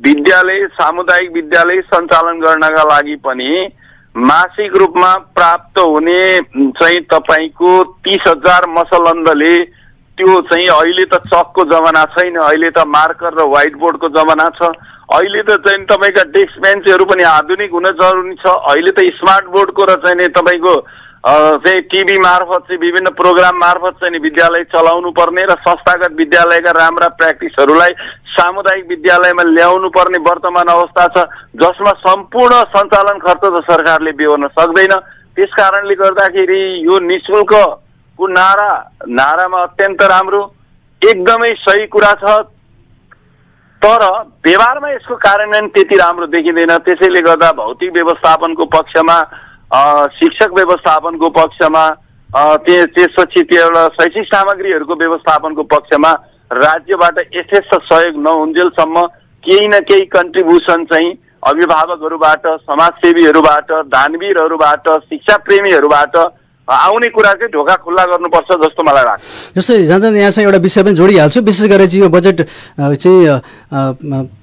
विद्यालय सामुदायिक विद्यालय सञ्चालन गर्नका लागि पनि मासिक रूपमा प्राप्त हुने चाहिँ तपाईँको 30,000 मसलन्दले त्यो चाहिँ अहिले त चकको जमाना छैन, अहिले त मार्कर र व्हाइट बोर्डको जमाना छ। अहिले त चाहिँ तपाईँका डेस्क बेन्चहरू पनि आधुनिक हुन जरुरी छ। अहिले त स्मार्ट बोर्डको र चाहिँ तपाईँको चाहिँ टिभी मार्फत चाहिँ विभिन्न प्रोग्राम मार्फत चाहिँ विद्यालय चलाउनु पर्ने र संस्थागत विद्यालयका राम्रा प्र्याक्टिसहरूलाई सामुदायिक विद्यालयमा ल्याउनु पर्ने वर्तमान अवस्था छ, जसमा सम्पूर्ण सञ्चालन खर्च त सरकारले बेहोर्न सक्दैन। त्यस कारणले गर्दाखेरि यो निःशुल्कको नारामा अत्यन्त राम्रो, एकदमै सही कुरा छ। तर व्यवहारमा यसको कार्यान्वयन त्यति राम्रो देखिँदैन। त्यसैले गर्दा भौतिक व्यवस्थापनको पक्षमा, शिक्षक व्यवस्थापनको पक्षमा, त्यसपछि त्यो एउटा शैक्षिक सामग्रीहरूको व्यवस्थापनको पक्षमा राज्यबाट यथेष्ट सहयोग नहुन्जेलसम्म केही न केही कन्ट्रिब्युसन चाहिँ अभिभावकहरूबाट, समाजसेवीहरूबाट, दानवीरहरूबाट, शिक्षा प्रेमीहरूबाट आउने कुरा चाहिँ ढोका खुल्ला गर्नुपर्छ जस्तो मलाई लाग्छ। जस्तै जान्छ यहाँसँग एउटा विषय पनि जोडिहाल्छु, विशेष गरेर चाहिँ यो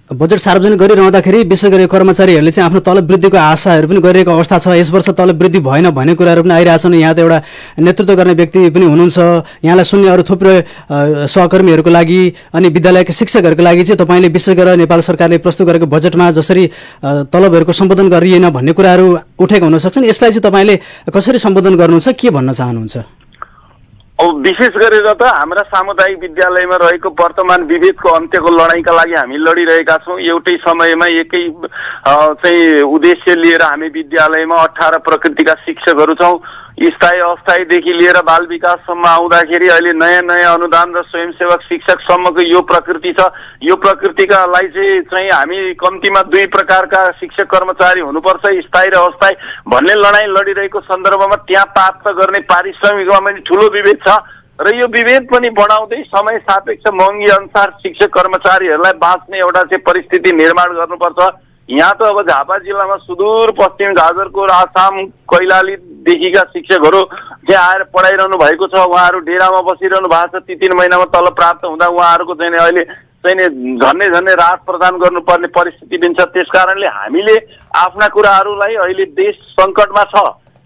बजेट सार्वजनिक गरिरहँदाखेरि विशेष गरी कर्मचारीहरूले चाहिँ आफ्नो तलब वृद्धिको आशाहरू पनि गरिरहेको अवस्था छ। यस वर्ष तलब वृद्धि भएन भन्ने कुराहरू पनि आइरहेछन्। यहाँ त एउटा नेतृत्व गर्ने व्यक्ति पनि हुनुहुन्छ, यहाँलाई सुन्ने अरू थुप्रै सहकर्मीहरूको लागि अनि विद्यालयका शिक्षकहरूको लागि चाहिँ तपाईँले विशेष गरेर नेपाल सरकारले प्रस्तुत गरेको बजेटमा जसरी तलबहरूको सम्बोधन गरिएन भन्ने कुराहरू उठेको हुन सक्छन्। यसलाई चाहिँ तपाईँले कसरी सम्बोधन गर्नुहुन्छ, के भन्न चाहनुहुन्छ? अब विशेष गरेर त हाम्रा सामुदायिक विद्यालयमा रहेको वर्तमान विभेदको अन्त्यको लडाईँका लागि हामी लडिरहेका छौँ। एउटै समयमा एकै चाहिँ उद्देश्य लिएर हामी विद्यालयमा 18 प्रकृतिका शिक्षकहरू छौँ। स्थायी अस्थायीदेखि लिएर बाल विकाससम्म आउँदाखेरि अहिले नयाँ नयाँ अनुदान र स्वयंसेवक शिक्षकसम्मको यो प्रकृति छ। यो प्रकृतिका लागि चाहिँ हामी कम्तीमा 2 प्रकारका शिक्षक कर्मचारी हुनुपर्छ, स्थायी र अस्थायी भन्ने लडाईँ लडिरहेको सन्दर्भमा त्यहाँ प्राप्त गर्ने पारिश्रमिकमा पनि ठुलो विभेद छ र यो विभेद पनि बढाउँदै समय सापेक्ष महँगी अनुसार शिक्षक कर्मचारीहरूलाई बाँच्ने एउटा चाहिँ परिस्थिति निर्माण गर्नुपर्छ। यहाँ त अब झापा जिल्लामा सुदूर पश्चिम झाजरकोट, आसाम, कैलालीदेखिका शिक्षकहरू चाहिँ आएर पढाइरहनु भएको छ। उहाँहरू डेरामा बसिरहनु भएको छ। 3 महिनामा तलब प्राप्त हुँदा उहाँहरूको चाहिँ अहिले चाहिँ झन्नै राहत प्रदान गर्नुपर्ने परिस्थिति पनि छ। त्यसकारणले हामीले आफ्ना कुराहरूलाई अहिले देश सङ्कटमा छ,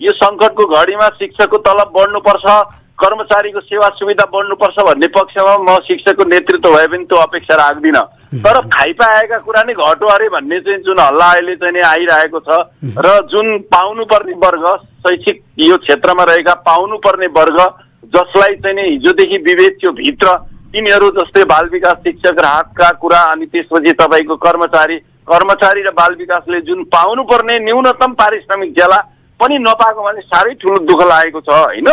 यो सङ्कटको घडीमा शिक्षकको तलब बढ्नुपर्छ, कर्मचारीको सेवा सुविधा बढ्नुपर्छ भन्ने पक्षमा म शिक्षकको नेतृत्व भए पनि त्यो अपेक्षा राख्दिनँ। तर खाइपाएका कुरा नै घट्यो अरे भन्ने चाहिँ जुन हल्ला अहिले चाहिँ आइरहेको छ र जुन पाउनुपर्ने वर्ग, शैक्षिक यो क्षेत्रमा रहेका पाउनुपर्ने वर्ग जसलाई चाहिँ हिजोदेखि विभेद थियो भित्र, तिनीहरू जस्तै बाल विकास शिक्षक राहतका कुरा अनि त्यसपछि तपाईँको कर्मचारी र बाल विकासले जुन पाउनुपर्ने न्यूनतम पारिश्रमिक ज्याला पनि नपाएकोमा चाहिँ साह्रै ठुलो दुःख लागेको छ होइन।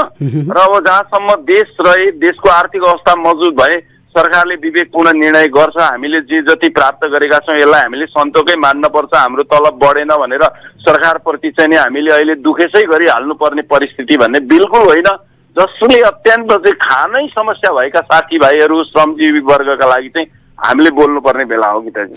र अब जहाँसम्म देश रहे, देशको आर्थिक अवस्था मजबुत भए सरकारले विवेकपूर्ण निर्णय गर्छ। हामीले जे जति प्राप्त गरेका छौँ यसलाई हामीले सन्तोकै मान्नुपर्छ। हाम्रो तलब बढेन भनेर सरकारप्रति चाहिँ हामीले अहिले दुखेसै गरिहाल्नुपर्ने परिस्थिति भन्ने बिल्कुल होइन। जसले अत्यन्त चाहिँ खानै समस्या भएका साथीभाइहरू, श्रमजीवी वर्गका लागि चाहिँ हामीले बोल्नुपर्ने बेला हो कि दाजु।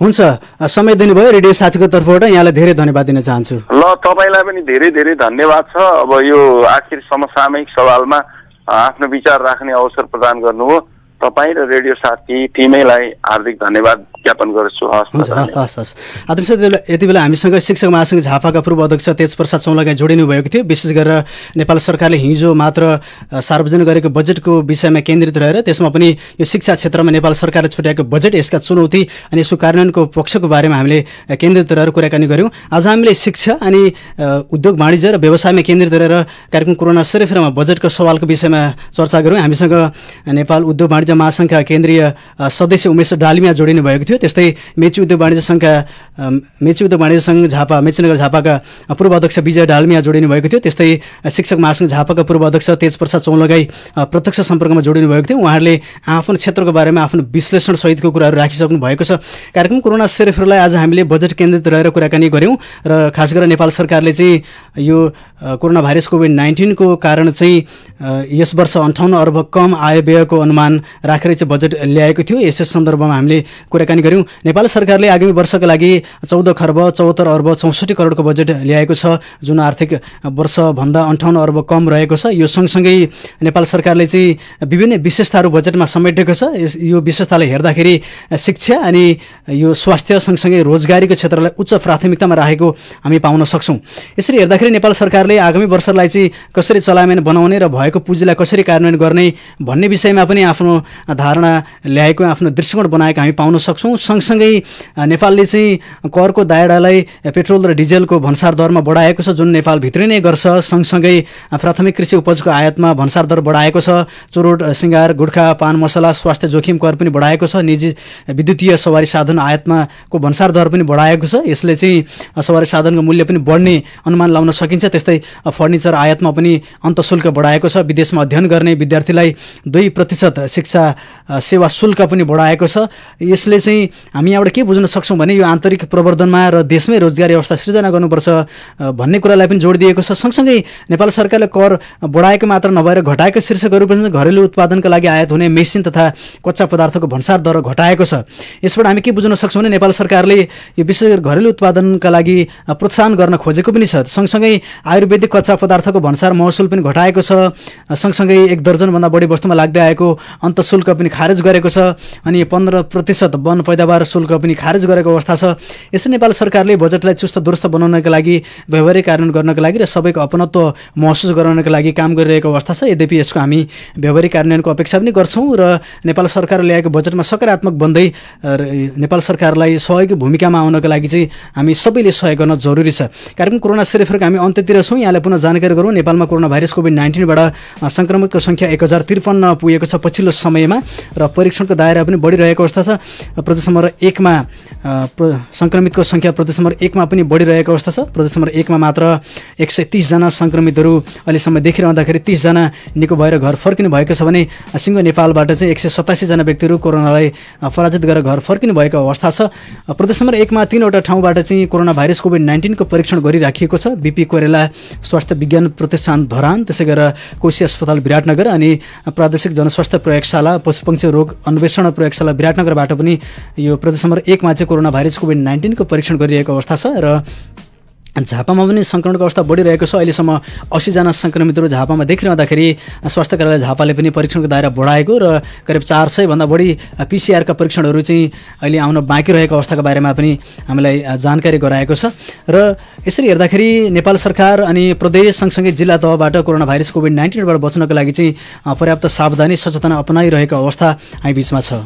हुन्छ, समय दिनुभयो रेडियो साथीको तर्फबाट यहाँलाई धेरै धन्यवाद दिन चाहन्छु। ल, तपाईँलाई पनि धेरै धेरै धन्यवाद छ। अब यो आखिर समसामयिक सवालमा आफ्नो विचार राख्ने अवसर प्रदान गर्नुभयो। तपाईँ र रेडियो साथी टिमैलाई हार्दिक धन्यवाद ज्ञापन गर्छु। हस् हस्। आदर्श यति बेला हामीसँग शिक्षक महासङ्घ झापाका पूर्व अध्यक्ष तेजप्रसाद चौलागाई जोडिनु भएको थियो। विशेष गरेर नेपाल सरकारले हिजो मात्र सार्वजनिक गरेको बजेटको विषयमा केन्द्रित रहेर त्यसमा पनि यो शिक्षा क्षेत्रमा नेपाल सरकारले छुट्याएको बजेट, यसका चुनौती अनि यसको कार्यान्वयनको पक्षको बारेमा हामीले केन्द्रित रहेर कुराकानी गऱ्यौँ। आज हामीले शिक्षा अनि उद्योग वाणिज्य र व्यवसायमा केन्द्रित रहेर कार्यक्रम कोरोना सेरेफेरमा बजेटको सवालको विषयमा चर्चा गऱ्यौँ। हामीसँग नेपाल उद्योग वाणिज्य महासङ्घका केन्द्रीय सदस्य उमेश डालिमिया जोडिनु भएको थियो। त्यस्तै मेची उद्योग वाणिज्य सङ्घ झापा, मेचीनगर झापाका पूर्व अध्यक्ष विजय डालमिया जोडिनु भएको थियो। त्यस्तै शिक्षक महासङ्घ झापाका पूर्व अध्यक्ष तेजप्रसाद चौलागाई प्रत्यक्ष सम्पर्कमा जोडिनु भएको थियो। उहाँहरूले आफ्नो क्षेत्रको बारेमा आफ्नो विश्लेषण सहितको कुराहरू राखिसक्नु भएको छ। कार्यक्रम कोरोना सेरेफहरूलाई आज हामीले बजेट केन्द्रित रहेर कुराकानी गऱ्यौँ र खास गरेर नेपाल सरकारले चाहिँ यो कोरोना भाइरस कोभिड-19 को कारण चाहिँ यस वर्ष 58 अर्ब कम आय व्ययको अनुमान राखेर चाहिँ बजेट ल्याएको थियो। यसै सन्दर्भमा हामीले कुराकानी गऱ्यौँ। नेपाल सरकारले आगामी वर्षका लागि 14 खर्ब 74 अर्ब 64 करोडको बजेट ल्याएको छ, जुन आर्थिक वर्षभन्दा 58 अर्ब कम रहेको छ। यो सँगसँगै नेपाल सरकारले चाहिँ विभिन्न विशेषताहरू बजेटमा समेटेको छ। यो विशेषतालाई हेर्दाखेरि शिक्षा अनि यो स्वास्थ्य सँगसँगै रोजगारीको क्षेत्रलाई उच्च प्राथमिकतामा राखेको हामी पाउन सक्छौँ। यसरी हेर्दाखेरि नेपाल सरकारले आगामी वर्षलाई चाहिँ कसरी चलायमान बनाउने र भएको पुँजीलाई कसरी कार्यान्वयन गर्ने भन्ने विषयमा पनि आफ्नो धारणा ल्याएको, आफ्नो दृष्टिकोण बनाएको हामी पाउन सक्छौँ। सँगसँगै नेपालले चाहिँ करको दायरालाई पेट्रोल र डिजेलको भन्सार दरमा बढाएको छ, जुन नेपालभित्रै नै गर्छ। सँगसँगै प्राथमिक कृषि उपजको आयातमा भन्सार दर बढाएको छ। चुरोट, सिँगार, गुट्खा, पान मसला, स्वास्थ्य जोखिम कर पनि बढाएको छ। निजी विद्युतीय सवारी साधन आयातमाको भन्सार दर पनि बढाएको छ। यसले चाहिँ सवारी साधनको मूल्य पनि बढ्ने अनुमान लाउन सकिन्छ। त्यस्तै फर्निचर आयातमा पनि अन्तशुल्क बढाएको छ। विदेशमा अध्ययन गर्ने विद्यार्थीलाई 2% शिक्षा सेवा शुल्क पनि बढाएको छ। यसले चाहिँ चाहिँ हामी यहाँबाट के बुझ्न सक्छौँ भने यो आन्तरिक प्रवर्धनमा र देशमै रोजगारी अवस्था सृजना गर्नुपर्छ भन्ने कुरालाई पनि जोड दिएको छ। सँगसँगै नेपाल सरकारले कर बढाएको मात्र नभएर घटाएको शीर्षकहरू पनि घरेलु उत्पादनका लागि आयात हुने मेसिन तथा कच्चा पदार्थको भन्सार दर घटाएको छ। यसबाट हामी के बुझ्न सक्छौँ भने नेपाल सरकारले यो विशेष गरी घरेलु उत्पादनका लागि प्रोत्साहन गर्न खोजेको पनि छ। सँगसँगै आयुर्वेदिक कच्चा पदार्थको भन्सार महसुल पनि घटाएको छ। सँगसँगै 1 दर्जनभन्दा बढी वस्तुमा लाग्दै आएको अन्तशुल्क पनि खारेज गरेको छ अनि 15% वन पैदावार शुल्क पनि खारेज गरेको अवस्था छ। यसरी नेपाल सरकारले बजेटलाई चुस्त दुरुस्त बनाउनका लागि व्यवहारिक कार्यान्वयन गर्नका लागि र सबैको अपनत्व महसुस गराउनका लागि काम गरिरहेको अवस्था छ। यद्यपि यसको हामी व्यवहारिक कार्यान्वयनको अपेक्षा पनि गर्छौँ र नेपाल सरकारले ल्याएको बजेटमा सकारात्मक बन्दै नेपाल सरकारलाई सहयोगी भूमिकामा आउनका लागि चाहिँ हामी सबैले सहयोग गर्न जरुरी छ। कार्यक्रम कोरोना सेरेफेरको हामी अन्त्यतिर छौँ। यहाँलाई पुनः जानकारी गरौँ, नेपालमा कोरोना भाइरस कोभिड-19बाट सङ्क्रमितको सङ्ख्या 1053 पुगेको छ पछिल्लो समयमा र परीक्षणको दायरा पनि बढिरहेको अवस्था छ। प्रदेश नम्बर 1 मा सङ्क्रमितको सङ्ख्या प्रदेश नम्बर 1 मा पनि बढिरहेको अवस्था छ। प्रदेश नम्बर 1 मा मात्र 130 जना सङ्क्रमितहरू अहिलेसम्म देखिरहँदाखेरि 30 जना निको भएर घर फर्किनु भएको छ भने सिङ्गो नेपालबाट चाहिँ 187 जना व्यक्तिहरू कोरोनालाई पराजित गरेर घर फर्किनु भएको अवस्था छ। प्रदेश नम्बर 1 मा 3वटा ठाउँबाट चाहिँ कोरोना भाइरस कोभिड-19 को परीक्षण गरिराखिएको छ। बीपी कोइराला स्वास्थ्य विज्ञान प्रतिष्ठान धरान, त्यसै गरेर कोशी अस्पताल विराटनगर अनि प्रादेशिक जनस्वास्थ्य प्रयोगशाला पशुपक्षी रोग अन्वेषण प्रयोगशाला विराटनगरबाट पनि यो प्रदेश नम्बर 1 मा चाहिँ कोरोना भाइरस कोभिड-19 को परीक्षण गरिरहेको अवस्था छ। र झापामा पनि सङ्क्रमणको अवस्था बढिरहेको छ। अहिलेसम्म 80 जना सङ्क्रमितहरू झापामा देखिरहँदाखेरि स्वास्थ्य कार्यालय झापाले पनि परीक्षणको दायरा बढाएको र करिब 400 भन्दा बढी PCR का परीक्षणहरू चाहिँ अहिले आउन बाँकी रहेको अवस्थाको बारेमा पनि हामीलाई जानकारी गराएको छ। र यसरी हेर्दाखेरि नेपाल सरकार अनि प्रदेश सँगसँगै जिल्ला तहबाट कोरोना भाइरस कोभिड-19बाट बच्नको लागि चाहिँ पर्याप्त सावधानी सचेतना अपनाइरहेको अवस्था हामी बिचमा छ।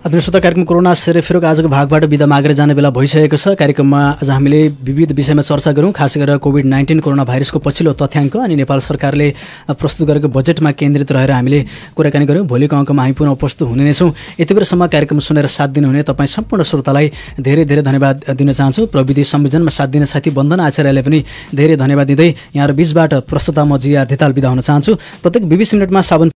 आदरणीय श्रोता, कार्यक्रम कोरोना सेरेफेरोको आजको भागबाट बिदा मागेर जाने बेला भइसकेको छ। कार्यक्रममा आज हामीले विविध विषयमा चर्चा गऱ्यौँ, खास गरेर कोभिड-19 कोरोना भाइरसको पछिल्लो तथ्याङ्क अनि नेपाल सरकारले प्रस्तुत गरेको बजेटमा केन्द्रित रहेर हामीले कुराकानी गऱ्यौँ। भोलिको अङ्कमा हामी पुनः उपस्थित हुने नै छौँ। यति बेरसम्म कार्यक्रम सुनेर साथ दिनुहुने तपाईँ सम्पूर्ण श्रोतालाई धेरै धेरै धन्यवाद दिन चाहन्छु। प्रविधि संयोजनमा साथ दिने साथी वन्दना आचार्यलाई पनि धेरै धन्यवाद दिँदै यहाँहरू बीचबाट प्रस्तुता म जीआर धिताल बिदा हुन चाहन्छु। प्रत्येक 20 मिनटमा साबन